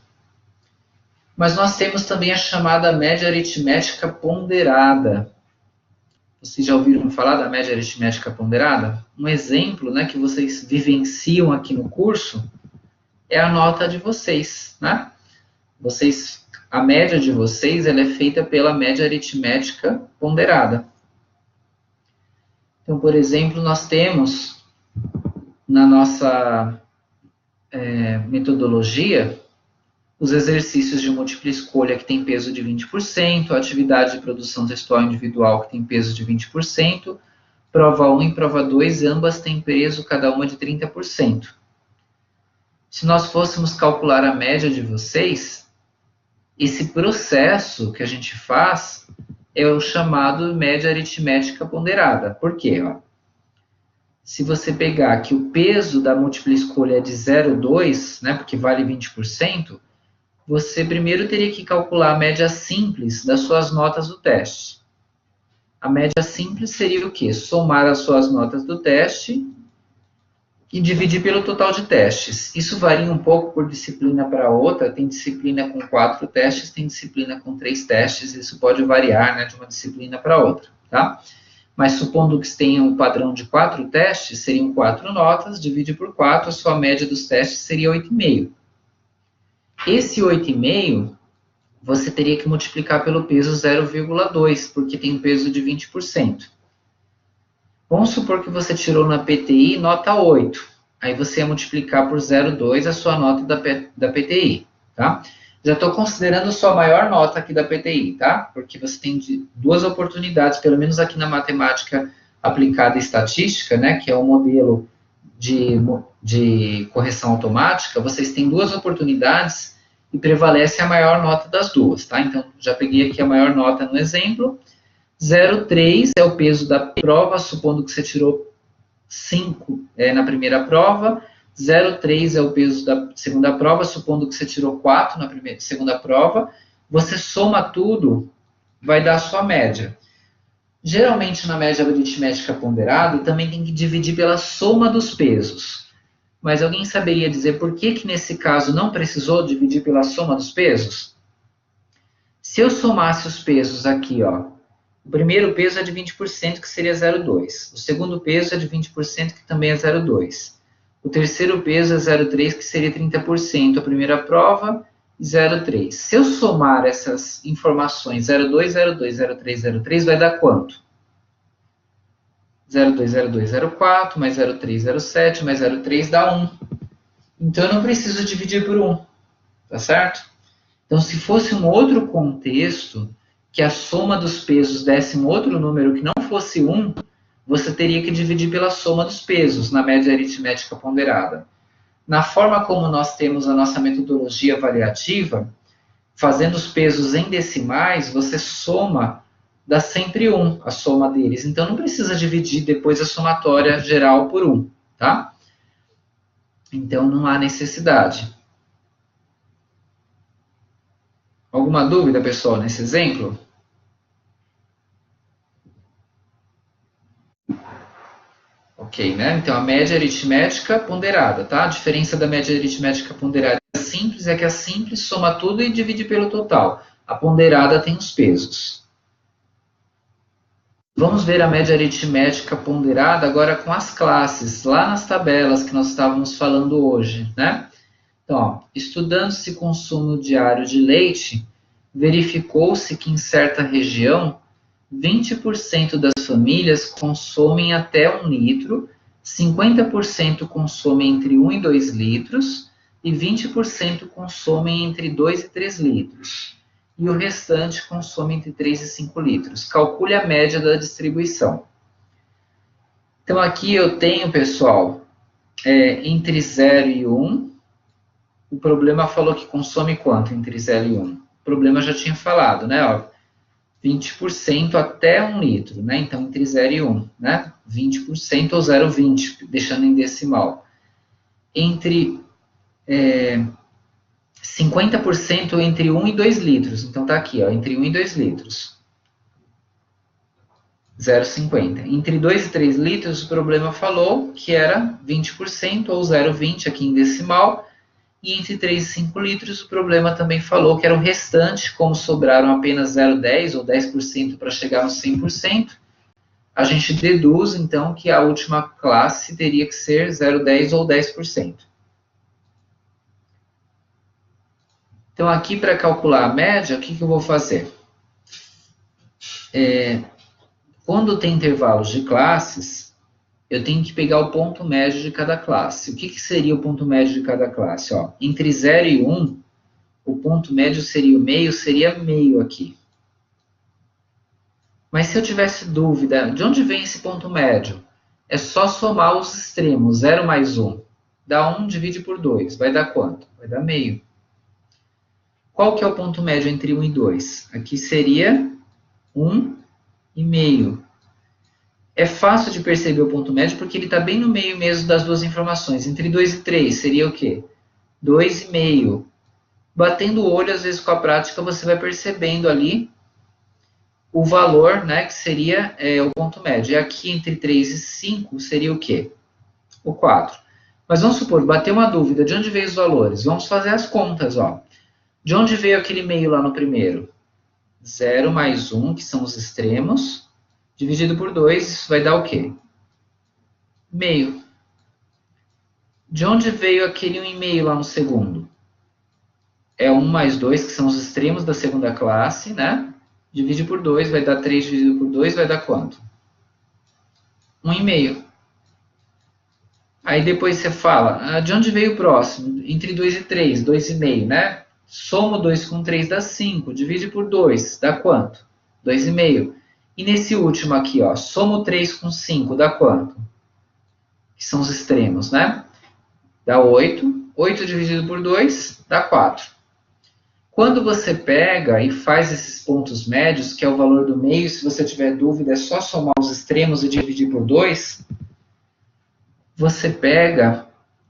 Mas nós temos também a chamada média aritmética ponderada. Vocês já ouviram falar da média aritmética ponderada? Um exemplo, né, que vocês vivenciam aqui no curso é a nota de vocês, né? A média de vocês ela é feita pela média aritmética ponderada. Então, por exemplo, nós temos na nossa metodologia os exercícios de múltipla escolha que tem peso de 20%, a atividade de produção textual individual que tem peso de 20%, prova 1 e prova 2, ambas têm peso cada uma de 30%. Se nós fôssemos calcular a média de vocês, esse processo que a gente faz é o chamado média aritmética ponderada. Por quê? Se você pegar que o peso da múltipla escolha é de 0,2, né, porque vale 20%, você primeiro teria que calcular a média simples das suas notas do teste. A média simples seria o quê? Somar as suas notas do teste e dividir pelo total de testes. Isso varia um pouco por disciplina para outra. Tem disciplina com 4 testes, tem disciplina com 3 testes. Isso pode variar, né, de uma disciplina para outra, tá? Mas supondo que tenha um padrão de 4 testes, seriam 4 notas, divide por 4, a sua média dos testes seria 8,5. Esse 8,5, você teria que multiplicar pelo peso 0,2, porque tem um peso de 20%. Vamos supor que você tirou na PTI nota 8. Aí você ia multiplicar por 0,2 a sua nota da PTI, tá? Já estou considerando sua maior nota aqui da PTI, tá? Porque você tem 2 oportunidades, pelo menos aqui na matemática aplicada e estatística, né? Que é o modelo de correção automática. Vocês têm 2 oportunidades e prevalece a maior nota das duas, tá? Então, já peguei aqui a maior nota no exemplo. 0,3 é o peso da prova, supondo que você tirou 5 na primeira prova. 0,3 é o peso da segunda prova, supondo que você tirou 4 na segunda prova. Você soma tudo, vai dar a sua média. Geralmente, na média aritmética ponderada, também tem que dividir pela soma dos pesos. Mas alguém saberia dizer por que nesse caso não precisou dividir pela soma dos pesos? Se eu somasse os pesos aqui, ó, o primeiro peso é de 20%, que seria 0,2. O segundo peso é de 20%, que também é 0,2. O terceiro peso é 0,3, que seria 30%. A primeira prova, 0,3. Se eu somar essas informações, 0,2, 0,2, 0,3, 0,3, vai dar quanto? 0,2, 0,2, 0,4, mais 0,3, 0,7, mais 0,3 dá 1. Então, eu não preciso dividir por 1, tá certo? Então, se fosse um outro contexto, que a soma dos pesos desse um outro número que não fosse 1, você teria que dividir pela soma dos pesos na média aritmética ponderada. Na forma como nós temos a nossa metodologia avaliativa, fazendo os pesos em decimais, você soma, dá sempre 1 a soma deles. Então, não precisa dividir depois a somatória geral por 1, tá? Então, não há necessidade. Alguma dúvida, pessoal, nesse exemplo? Ok, né? Então, a média aritmética ponderada, tá? A diferença da média aritmética ponderada e a simples é que a simples soma tudo e divide pelo total. A ponderada tem os pesos. Vamos ver a média aritmética ponderada agora com as classes, lá nas tabelas que nós estávamos falando hoje, né? Então, ó, estudando-se consumo diário de leite, verificou-se que em certa região 20% das famílias consomem até 1 litro, 50% consomem entre 1 e 2 litros e 20% consomem entre 2 e 3 litros. E o restante consome entre 3 e 5 litros. Calcule a média da distribuição. Então, aqui eu tenho, pessoal, entre 0 e 1. O problema falou que consome quanto entre 0 e 1? O problema já tinha falado, né? Ó, 20% até 1 litro, né? Então, entre 0 e 1, né? 20% ou 0,20, deixando em decimal. Entre 50% entre 1 e 2 litros. Então, tá aqui, ó, entre 1 e 2 litros. 0,50. Entre 2 e 3 litros, o problema falou que era 20% ou 0,20 aqui em decimal. E entre 3 e 5 litros, o problema também falou que era o restante, como sobraram apenas 0,10 ou 10% para chegar no 100%, a gente deduz, então, que a última classe teria que ser 0,10 ou 10%. Então, aqui, para calcular a média, o que eu vou fazer? Quando tem intervalos de classes, eu tenho que pegar o ponto médio de cada classe. O que seria o ponto médio de cada classe? Ó, entre 0 e 1, o ponto médio seria o meio, seria meio aqui. Mas se eu tivesse dúvida, de onde vem esse ponto médio? É só somar os extremos, 0 mais 1. Dá 1, divide por 2. Vai dar quanto? Vai dar meio. Qual que é o ponto médio entre 1 e 2? Aqui seria 1 e meio. É fácil de perceber o ponto médio porque ele está bem no meio mesmo das duas informações. Entre 2 e 3 seria o quê? 2,5. Batendo o olho, às vezes com a prática, você vai percebendo ali o valor, né, que seria o ponto médio. E aqui entre 3 e 5 seria o quê? O 4. Mas vamos supor, bater uma dúvida, de onde veio os valores? Vamos fazer as contas, ó. De onde veio aquele meio lá no primeiro? 0 mais 1, que são os extremos, dividido por 2, isso vai dar o quê? Meio. De onde veio aquele 1,5 lá no segundo? É 1 mais 2, que são os extremos da segunda classe, né? Divide por 2, vai dar 3 dividido por 2, vai dar quanto? 1,5. Aí depois você fala, de onde veio o próximo? Entre 2 e 3, 2,5, né? Somo 2 com 3 dá 5, divide por 2, dá quanto? 2,5. E nesse último aqui, ó, somo 3 com 5, dá quanto? Que são os extremos, né? Dá 8. 8 dividido por 2, dá 4. Quando você pega e faz esses pontos médios, que é o valor do meio, se você tiver dúvida, é só somar os extremos e dividir por 2, você pega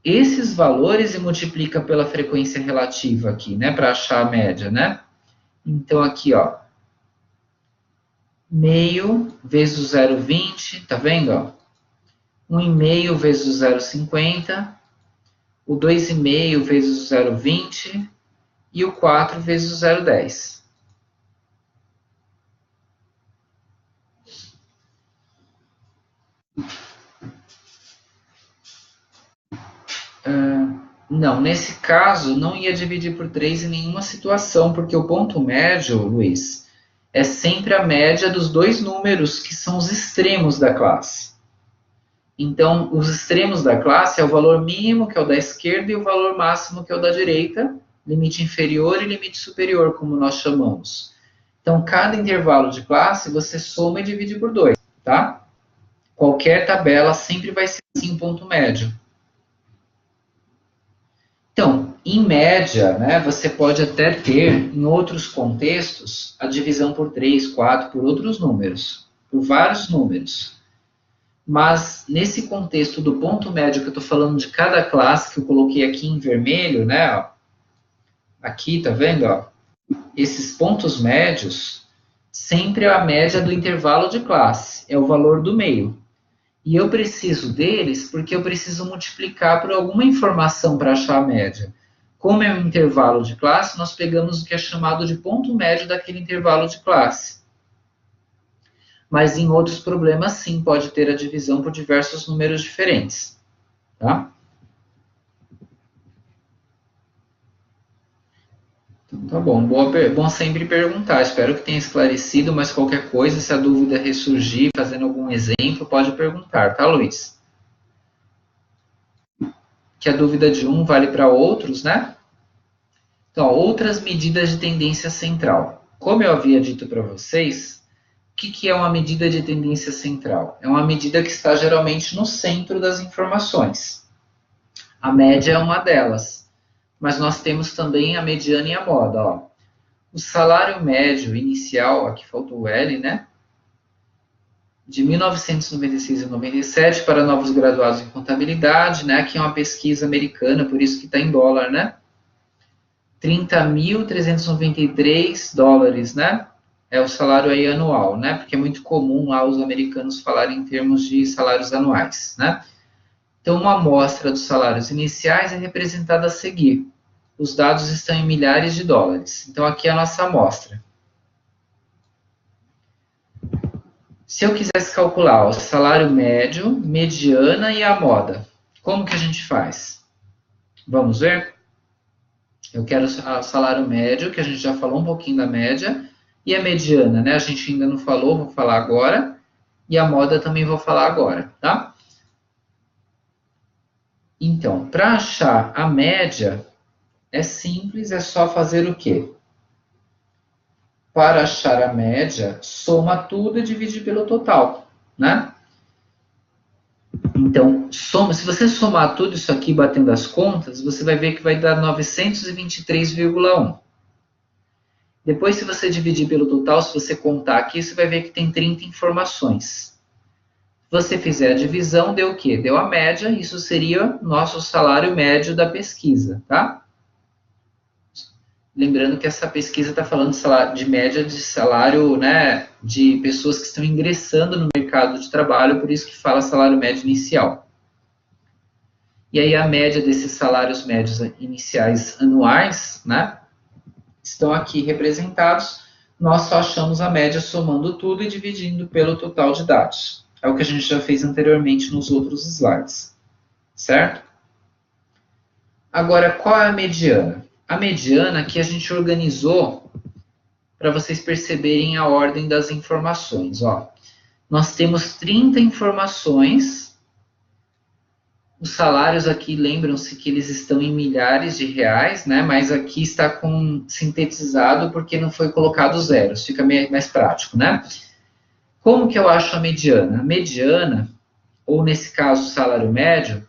esses valores e multiplica pela frequência relativa aqui, né, para achar a média, né? Então, aqui, ó, meio vezes o 0,20, tá vendo, ó? 1,5 vezes o 0,50, o 2,5 vezes o 0,20 e o 4 vezes o 0,10. Não, nesse caso, não ia dividir por 3 em nenhuma situação, porque o ponto médio, Luiz, é sempre a média dos dois números que são os extremos da classe. Então, os extremos da classe é o valor mínimo, que é o da esquerda, e o valor máximo, que é o da direita, limite inferior e limite superior, como nós chamamos. Então, cada intervalo de classe, você soma e divide por 2, tá? Qualquer tabela sempre vai ser assim, ponto médio. Então, em média, né, você pode até ter, em outros contextos, a divisão por 3, 4, por outros números, por vários números. Mas, nesse contexto do ponto médio que eu estou falando de cada classe, que eu coloquei aqui em vermelho, né, ó, aqui, tá vendo? Ó, esses pontos médios, sempre é a média do intervalo de classe, é o valor do meio. E eu preciso deles porque eu preciso multiplicar por alguma informação para achar a média. Como é um intervalo de classe, nós pegamos o que é chamado de ponto médio daquele intervalo de classe. Mas em outros problemas, sim, pode ter a divisão por diversos números diferentes. Tá? Então, tá bom. Bom sempre perguntar. Espero que tenha esclarecido, mas qualquer coisa, se a dúvida ressurgir, fazendo algum exemplo, pode perguntar, tá, Luiz? Que a dúvida de um vale para outros, né? Então, outras medidas de tendência central. Como eu havia dito para vocês, o que é uma medida de tendência central? É uma medida que está geralmente no centro das informações. A média é uma delas, mas nós temos também a mediana e a moda. Ó. O salário médio inicial, aqui faltou o L, né? De 1996 a 97 para novos graduados em contabilidade, né? Aqui é uma pesquisa americana, por isso que está em dólar, né? 30.393 dólares, né? É o salário aí anual, né? Porque é muito comum lá os americanos falarem em termos de salários anuais, né? Então, uma amostra dos salários iniciais é representada a seguir. Os dados estão em milhares de dólares. Então, aqui é a nossa amostra. Se eu quisesse calcular o salário médio, mediana e a moda, como que a gente faz? Vamos ver? Eu quero o salário médio, que a gente já falou um pouquinho da média, e a mediana, né? A gente ainda não falou, vou falar agora. E a moda também vou falar agora, tá? Então, para achar a média, é simples, é só fazer o quê? Para achar a média, soma tudo e divide pelo total, né? Então, se você somar tudo isso aqui batendo as contas, você vai ver que vai dar 923,1. Depois, se você dividir pelo total, se você contar aqui, você vai ver que tem 30 informações. Se você fizer a divisão, deu o quê? Deu a média, isso seria nosso salário médio da pesquisa, tá? Lembrando que essa pesquisa está falando de média de salário, né, de pessoas que estão ingressando no mercado de trabalho, por isso que fala salário médio inicial. E aí a média desses salários médios iniciais anuais, né, estão aqui representados. Nós só achamos a média somando tudo e dividindo pelo total de dados. É o que a gente já fez anteriormente nos outros slides, certo? Agora, qual é a mediana? A mediana que a gente organizou para vocês perceberem a ordem das informações. Ó. Nós temos 30 informações. Os salários aqui, lembram-se que eles estão em milhares de reais, né? Mas aqui está sintetizado porque não foi colocado zeros, fica mais prático, né? Como que eu acho a mediana? A mediana, ou nesse caso o salário médio,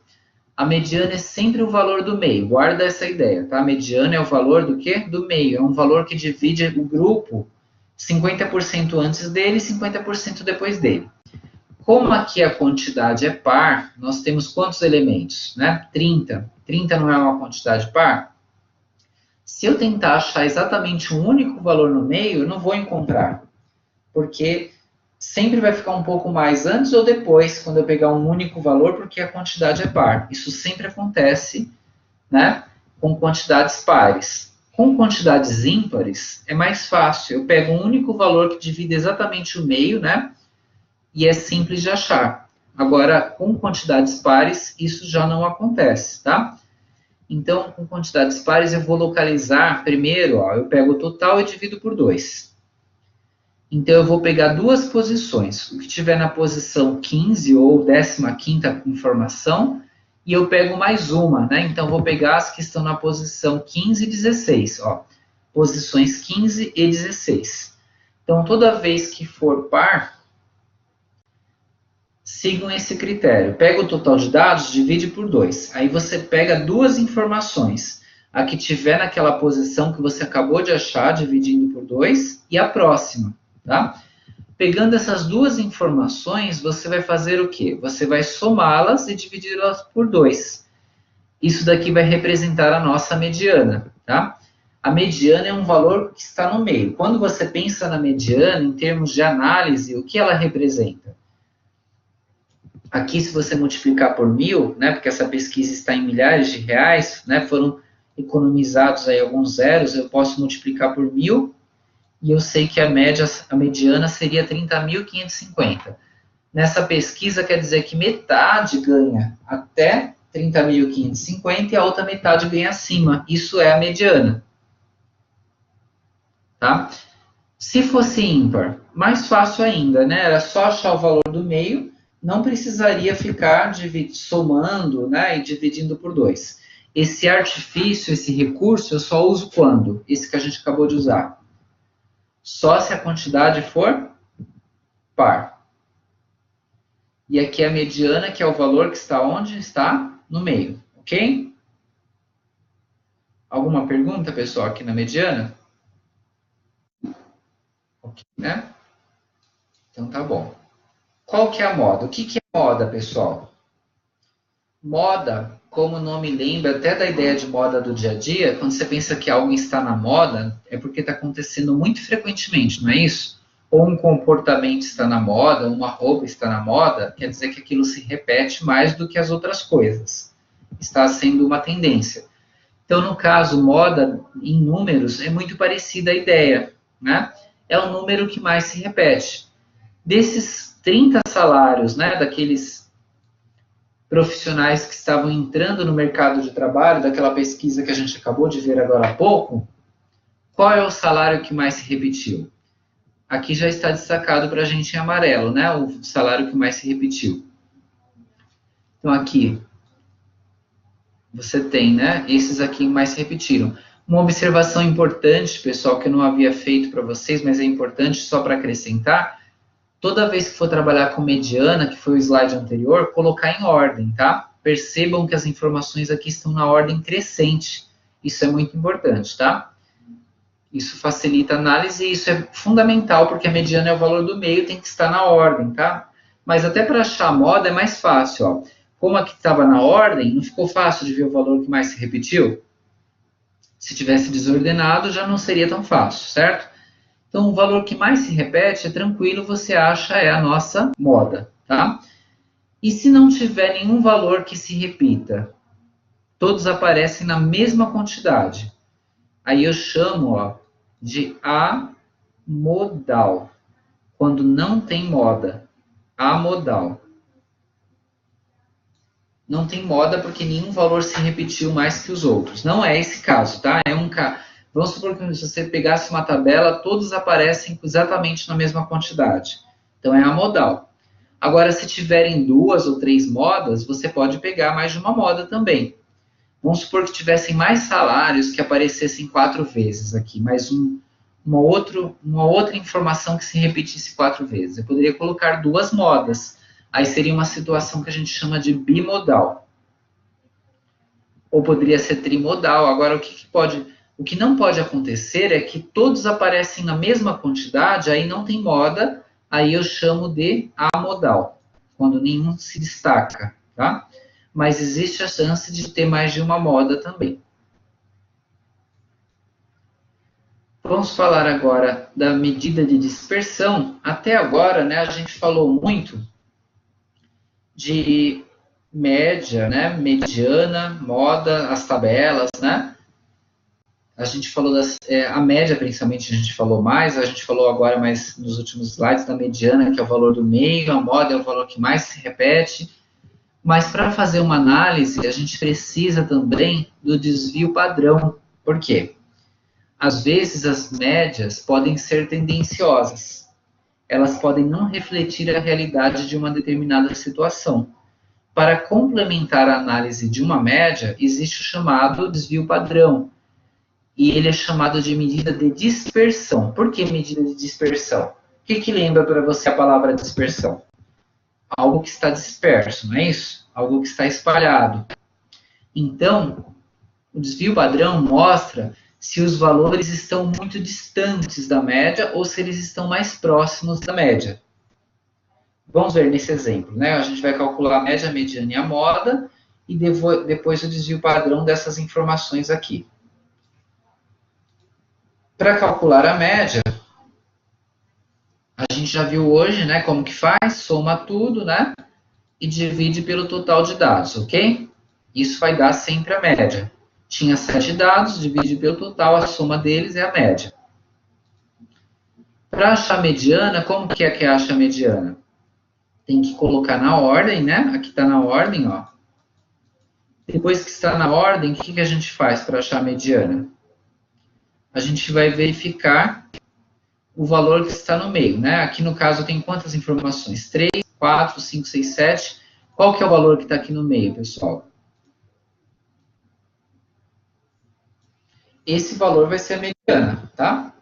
a mediana é sempre o valor do meio, guarda essa ideia, tá? A mediana é o valor do quê? Do meio, é um valor que divide o grupo 50% antes dele e 50% depois dele. Como aqui a quantidade é par, nós temos quantos elementos? Né? 30. 30 não é uma quantidade par? Se eu tentar achar exatamente um único valor no meio, eu não vou encontrar, porque sempre vai ficar um pouco mais antes ou depois, quando eu pegar um único valor, porque a quantidade é par. Isso sempre acontece, né, com quantidades pares. Com quantidades ímpares, é mais fácil. Eu pego um único valor que divide exatamente o meio, né, e é simples de achar. Agora, com quantidades pares, isso já não acontece, tá? Então, com quantidades pares, eu vou localizar primeiro, ó, eu pego o total e divido por 2. Então, eu vou pegar duas posições, o que tiver na posição 15 ou 15ª informação, e eu pego mais uma, né? Então, vou pegar as que estão na posição 15 e 16, ó. Posições 15 e 16. Então, toda vez que for par, sigam esse critério. Pega o total de dados, divide por 2. Aí você pega duas informações. A que tiver naquela posição que você acabou de achar, dividindo por 2, e a próxima, tá? Pegando essas duas informações, você vai fazer o quê? Você vai somá-las e dividi-las por 2. Isso daqui vai representar a nossa mediana, tá? A mediana é um valor que está no meio. Quando você pensa na mediana, em termos de análise, o que ela representa? Aqui, se você multiplicar por 1.000, né, porque essa pesquisa está em milhares de reais, né, foram economizados aí alguns zeros, eu posso multiplicar por 1.000, e eu sei que a mediana seria 30.550. Nessa pesquisa, quer dizer que metade ganha até 30.550 e a outra metade ganha acima. Isso é a mediana. Tá? Se fosse ímpar, mais fácil ainda, né? Era só achar o valor do meio, não precisaria ficar somando, né, e dividindo por 2. Esse artifício, esse recurso, eu só uso quando? Esse que a gente acabou de usar. Só se a quantidade for par. E aqui a mediana, que é o valor que está onde? Está no meio, ok? Alguma pergunta, pessoal, aqui na mediana? Ok, né? Então tá bom. Qual que é a moda? O que é moda, pessoal? Moda, como o nome lembra até da ideia de moda do dia a dia, quando você pensa que algo está na moda, é porque está acontecendo muito frequentemente, não é isso? Ou um comportamento está na moda, uma roupa está na moda, quer dizer que aquilo se repete mais do que as outras coisas. Está sendo uma tendência. Então, no caso, moda em números é muito parecida a ideia, né? É o número que mais se repete. Desses 30 salários, né, daqueles profissionais que estavam entrando no mercado de trabalho, daquela pesquisa que a gente acabou de ver agora há pouco, qual é o salário que mais se repetiu? Aqui já está destacado para a gente em amarelo, né? O salário que mais se repetiu. Então, aqui, você tem, né? Esses aqui mais se repetiram. Uma observação importante, pessoal, que eu não havia feito para vocês, mas é importante só para acrescentar, toda vez que for trabalhar com mediana, que foi o slide anterior, colocar em ordem, tá? Percebam que as informações aqui estão na ordem crescente. Isso é muito importante, tá? Isso facilita a análise e isso é fundamental, porque a mediana é o valor do meio, tem que estar na ordem, tá? Mas até para achar a moda é mais fácil, ó. Como aqui estava na ordem, não ficou fácil de ver o valor que mais se repetiu? Se tivesse desordenado, já não seria tão fácil, certo? Então, o valor que mais se repete, é tranquilo, você acha é a nossa moda, tá? E se não tiver nenhum valor que se repita, todos aparecem na mesma quantidade. Aí eu chamo, ó, de amodal. Quando não tem moda, amodal. Não tem moda porque nenhum valor se repetiu mais que os outros. Não é esse caso, tá? Vamos supor que se você pegasse uma tabela, todos aparecem exatamente na mesma quantidade. Então, é amodal. Agora, se tiverem 2 ou 3 modas, você pode pegar mais de uma moda também. Vamos supor que tivessem mais salários que aparecessem 4 vezes aqui, mais uma outra informação que se repetisse 4 vezes. Eu poderia colocar 2 modas. Aí seria uma situação que a gente chama de bimodal. Ou poderia ser trimodal. Agora, o que não pode acontecer é que todos aparecem na mesma quantidade, aí não tem moda, aí eu chamo de amodal, quando nenhum se destaca, tá? Mas existe a chance de ter mais de uma moda também. Vamos falar agora da medida de dispersão. Até agora, né, a gente falou muito de média, né, mediana, moda, as tabelas, né? A gente falou a média, principalmente, a gente falou mais, a gente falou agora mais nos últimos slides da mediana, que é o valor do meio, a moda é o valor que mais se repete. Mas para fazer uma análise, a gente precisa também do desvio padrão. Por quê? Às vezes as médias podem ser tendenciosas. elas podem não refletir a realidade de uma determinada situação. Para complementar a análise de uma média, existe o chamado desvio padrão, e ele é chamado de medida de dispersão. Por que medida de dispersão? O que lembra para você a palavra dispersão? Algo que está disperso, não é isso? Algo que está espalhado. Então, o desvio padrão mostra se os valores estão muito distantes da média ou se eles estão mais próximos da média. Vamos ver nesse exemplo, né? A gente vai calcular a média, a mediana e a moda, e depois o desvio padrão dessas informações aqui. Para calcular a média, a gente já viu hoje, né, como que faz, soma tudo, né, e divide pelo total de dados, ok? Isso vai dar sempre a média. Tinha 7 dados, divide pelo total, a soma deles é a média. Para achar a mediana, como que acha a mediana? Tem que colocar na ordem, né? Aqui está na ordem, ó. Depois que está na ordem, o que a gente faz para achar a mediana? A gente vai verificar o valor que está no meio, né? Aqui no caso tem quantas informações? 3, 4, 5, 6, 7. Qual que é o valor que está aqui no meio, pessoal? Esse valor vai ser a mediana, tá?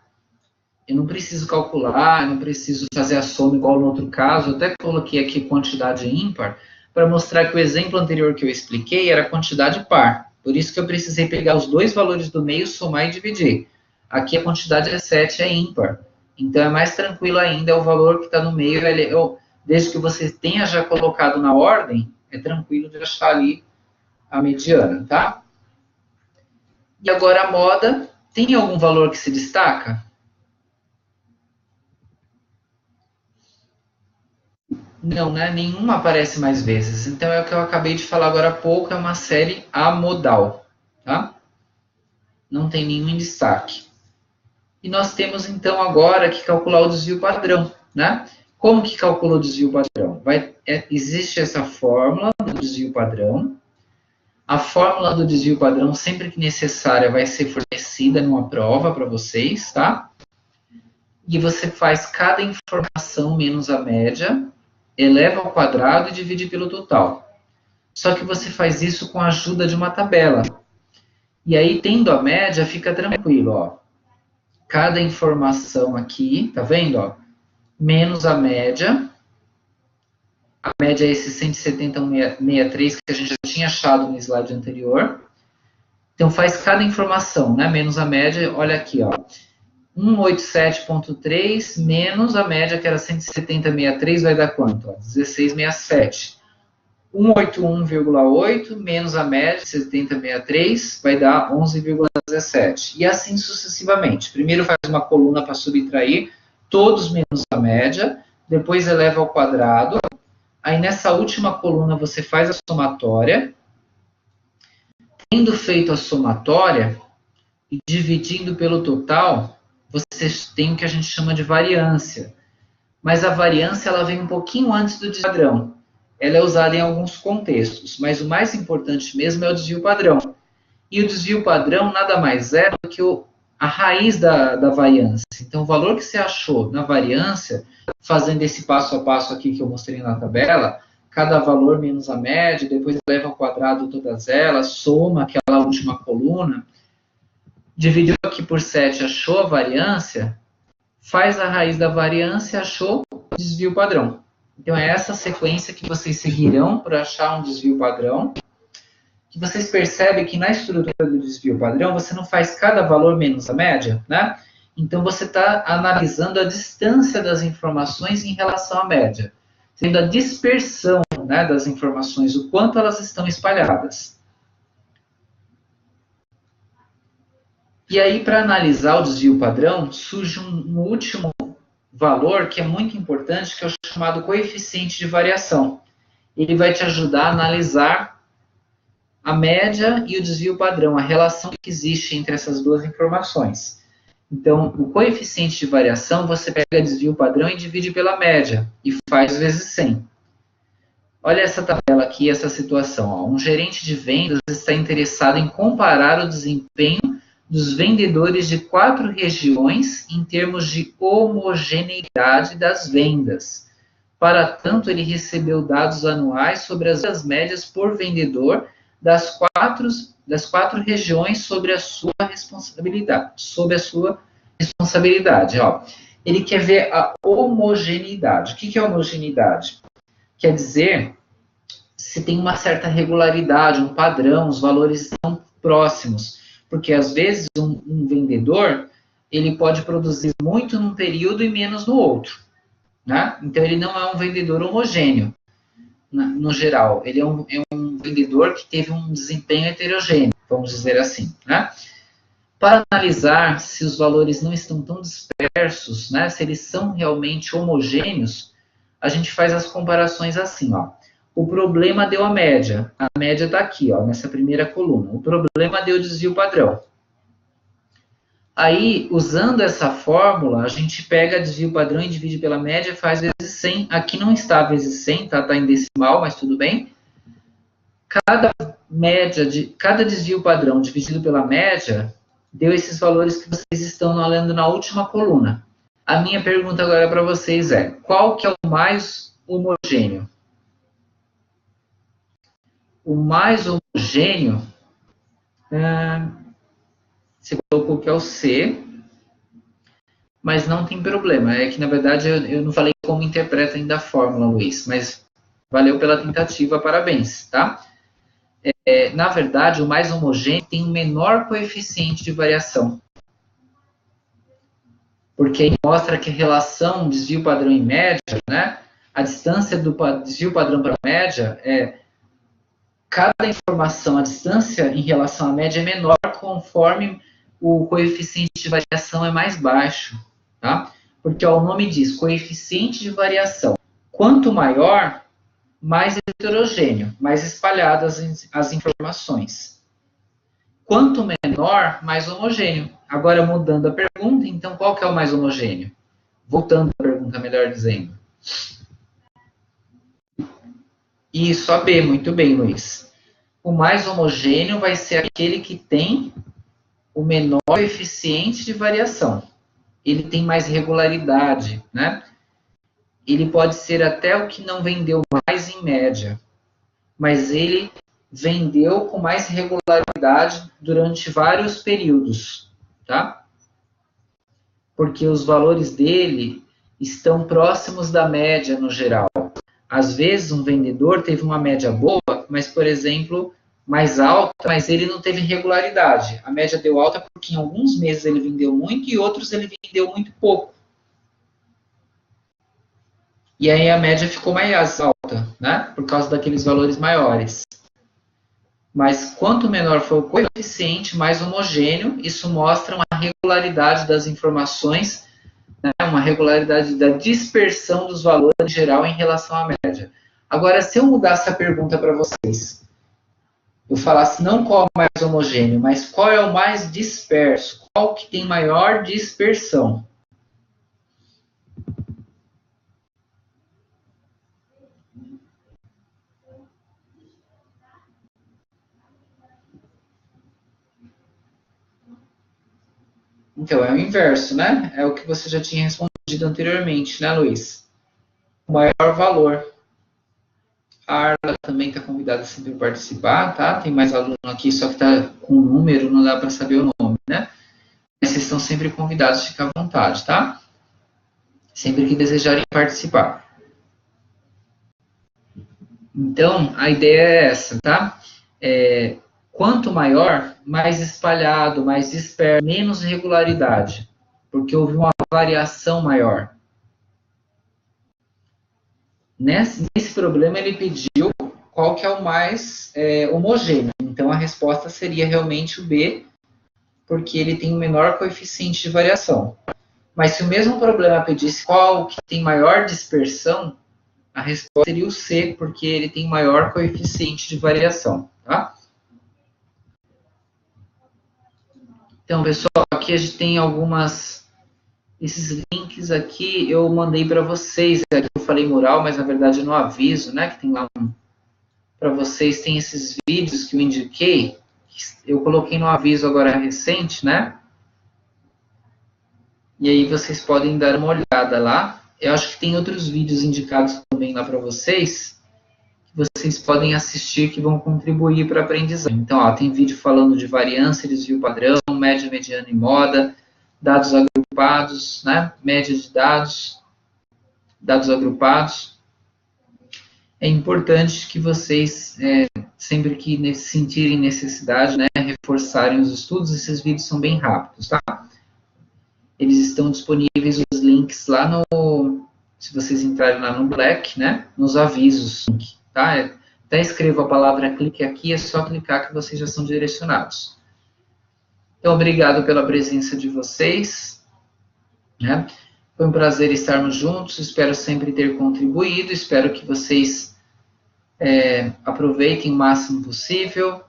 Eu não preciso calcular, eu não preciso fazer a soma igual no outro caso. Eu até coloquei aqui quantidade ímpar para mostrar que o exemplo anterior que eu expliquei era quantidade par. Por isso que eu precisei pegar os dois valores do meio, somar e dividir. Aqui a quantidade é 7, é ímpar. Então é mais tranquilo ainda, é o valor que está no meio. Desde que você tenha já colocado na ordem, é tranquilo de achar ali a mediana, tá? E agora a moda, tem algum valor que se destaca? Não, né? Nenhuma aparece mais vezes. Então é o que eu acabei de falar agora há pouco, é uma série amodal, tá? Não tem nenhum em destaque. E nós temos então agora que calcular o desvio padrão, né? Como que calcula o desvio padrão? Existe essa fórmula do desvio padrão. A fórmula do desvio padrão, sempre que necessária, vai ser fornecida numa prova para vocês, tá? E você faz cada informação menos a média, eleva ao quadrado e divide pelo total. Só que você faz isso com a ajuda de uma tabela. E aí, tendo a média, fica tranquilo, ó. Cada informação aqui, tá vendo, ó? Menos a média. A média é esse 170,63 que a gente já tinha achado no slide anterior. Então, faz cada informação, né? Menos a média, olha aqui, ó. 187,3 menos a média, que era 170,63, vai dar quanto? 16,67. 181,8 menos a média, 70,63, vai dar 11,17. E assim sucessivamente. Primeiro faz uma coluna para subtrair, todos menos a média, depois eleva ao quadrado. Aí nessa última coluna você faz a somatória. Tendo feito a somatória e dividindo pelo total, você tem o que a gente chama de variância. Mas a variância ela vem um pouquinho antes do desvio padrão. Ela é usada em alguns contextos, mas o mais importante mesmo é o desvio padrão. E o desvio padrão nada mais é do que a raiz da variância. Então, o valor que você achou na variância, fazendo esse passo a passo aqui que eu mostrei na tabela, cada valor menos a média, depois leva ao quadrado todas elas, soma aquela última coluna, dividiu aqui por 7, achou a variância, faz a raiz da variância, achou o desvio padrão. Então, é essa sequência que vocês seguirão para achar um desvio padrão. Que vocês percebem que na estrutura do desvio padrão, você não faz cada valor menos a média, né? Então, você está analisando a distância das informações em relação à média. Tendo a dispersão, né, das informações, o quanto elas estão espalhadas. E aí, para analisar o desvio padrão, surge um último valor que é muito importante, que é o chamado coeficiente de variação. Ele vai te ajudar a analisar a média e o desvio padrão, a relação que existe entre essas duas informações. Então, o coeficiente de variação, você pega desvio padrão e divide pela média, e faz vezes 100. Olha essa tabela aqui, essa situação. Ó. Um gerente de vendas está interessado em comparar o desempenho dos vendedores de 4 regiões em termos de homogeneidade das vendas. Para tanto, ele recebeu dados anuais sobre as médias por vendedor das quatro regiões sobre a sua responsabilidade. Ó. Ele quer ver a homogeneidade. O que é homogeneidade? Quer dizer se tem uma certa regularidade, um padrão, os valores estão próximos. Porque, às vezes, um vendedor ele pode produzir muito num período e menos no outro. Né? Então, ele não é um vendedor homogêneo, no geral. Ele é um vendedor que teve um desempenho heterogêneo, vamos dizer assim. Né? Para analisar se os valores não estão tão dispersos, né, se eles são realmente homogêneos, a gente faz as comparações assim. Ó. O problema deu a média está aqui, ó, nessa primeira coluna. O problema deu o desvio padrão. Aí, usando essa fórmula, a gente pega desvio padrão e divide pela média e faz vezes 100. Aqui não está vezes 100, tá em decimal, mas tudo bem. Cada desvio padrão dividido pela média deu esses valores que vocês estão lendo na última coluna. A minha pergunta agora para vocês é, qual que é o mais homogêneo? O mais homogêneo, você colocou que é o C, mas não tem problema. É que, na verdade, eu não falei como interpreta ainda a fórmula, Luiz, mas valeu pela tentativa, parabéns, tá? Na verdade, o mais homogêneo tem um menor coeficiente de variação. Porque aí mostra que a relação desvio padrão e média, né? A distância do desvio padrão para a média cada informação, a distância em relação à média é menor conforme o coeficiente de variação é mais baixo, tá? Porque ó, o nome diz coeficiente de variação. Quanto maior, mais heterogêneo, mais espalhadas as informações. Quanto menor, mais homogêneo. Agora, mudando a pergunta, então, qual que é o mais homogêneo? Voltando à pergunta, melhor dizendo. Isso, a B, muito bem, Luiz. O mais homogêneo vai ser aquele que tem o menor coeficiente de variação. Ele tem mais regularidade, né? Ele pode ser até o que não vendeu mais em média, mas ele vendeu com mais regularidade durante vários períodos, tá? Porque os valores dele estão próximos da média no geral. Às vezes um vendedor teve uma média boa, mas, por exemplo, mais alta, mas ele não teve regularidade. A média deu alta porque em alguns meses ele vendeu muito e outros ele vendeu muito pouco. E aí a média ficou mais alta, né? Por causa daqueles valores maiores. Mas quanto menor for o coeficiente, mais homogêneo, isso mostra uma regularidade das informações, né? Uma regularidade da dispersão dos valores em geral em relação à média. Agora, se eu mudasse a pergunta para vocês, eu falasse não qual é o mais homogêneo, mas qual é o mais disperso, qual que tem maior dispersão? Então, é o inverso, né? É o que você já tinha respondido anteriormente, né, Luiz? O maior valor. A Arla também está convidada a sempre participar, tá? Tem mais aluno aqui, só que está com um número, não dá para saber o nome, né? Mas vocês estão sempre convidados, fica à vontade, tá? Sempre que desejarem participar. Então, a ideia é essa, tá? Quanto maior, mais espalhado, mais disperso, menos regularidade, porque houve uma variação maior. Nesse problema, ele pediu qual que é o mais homogêneo. Então, a resposta seria realmente o B, porque ele tem o menor coeficiente de variação. Mas se o mesmo problema pedisse qual que tem maior dispersão, a resposta seria o C, porque ele tem maior coeficiente de variação. Tá? Então, pessoal, aqui a gente tem esses links aqui eu mandei para vocês. Aqui eu falei mural, mas na verdade no aviso, né? Que tem lá para vocês, tem esses vídeos que eu indiquei, eu coloquei no aviso agora recente, né? E aí vocês podem dar uma olhada lá. Eu acho que tem outros vídeos indicados também lá para vocês, que vocês podem assistir, que vão contribuir para a aprendizagem. Então, ó, tem vídeo falando de variância, desvio padrão, média, mediana e moda, dados agrupados, né? Média de dados, dados agrupados. É importante que vocês, sempre que sentirem necessidade, né, reforçarem os estudos. Esses vídeos são bem rápidos, tá? Eles estão disponíveis, os links lá no, se vocês entrarem lá no Black, né, nos avisos, tá? Até escrevo a palavra clique aqui, é só clicar que vocês já são direcionados. Então, obrigado pela presença de vocês, né? Foi um prazer estarmos juntos, espero sempre ter contribuído, espero que vocês aproveitem o máximo possível,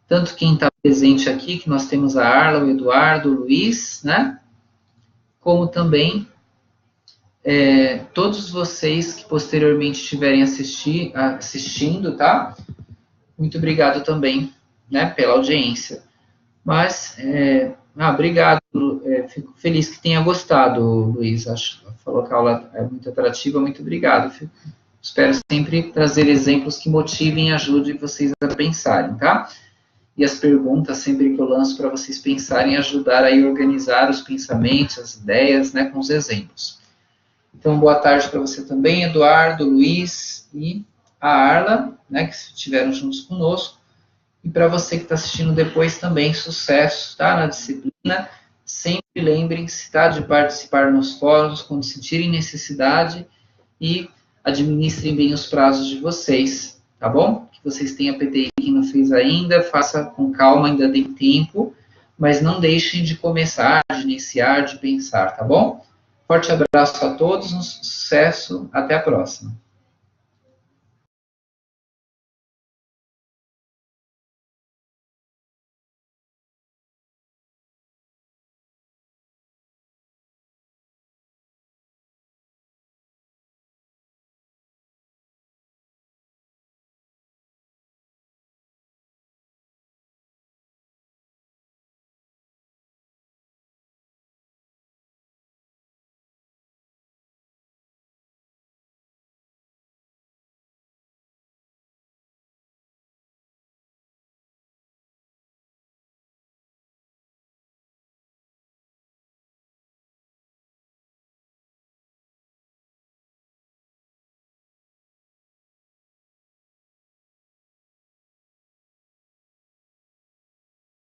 tanto quem está presente aqui, que nós temos a Arla, o Eduardo, o Luiz, né? Como também todos vocês que posteriormente estiverem assistindo, tá? Muito obrigado também, né, pela audiência. Mas, obrigado, fico feliz que tenha gostado, Luiz. Falou que a aula é muito atrativa, muito obrigado. Espero sempre trazer exemplos que motivem e ajudem vocês a pensarem, tá? E as perguntas, sempre que eu lanço para vocês pensarem, ajudar a organizar os pensamentos, as ideias, né, com os exemplos. Então, boa tarde para você também, Eduardo, Luiz e a Arla, né, que estiveram juntos conosco. E para você que está assistindo depois também, sucesso, tá, na disciplina. Sempre lembrem-se, tá, de participar nos fóruns quando sentirem necessidade e administrem bem os prazos de vocês, tá bom? Que vocês tenham a PTI, quem não fez ainda, faça com calma, ainda tem tempo, mas não deixem de começar, de iniciar, de pensar, tá bom? Forte abraço a todos, um sucesso, até a próxima.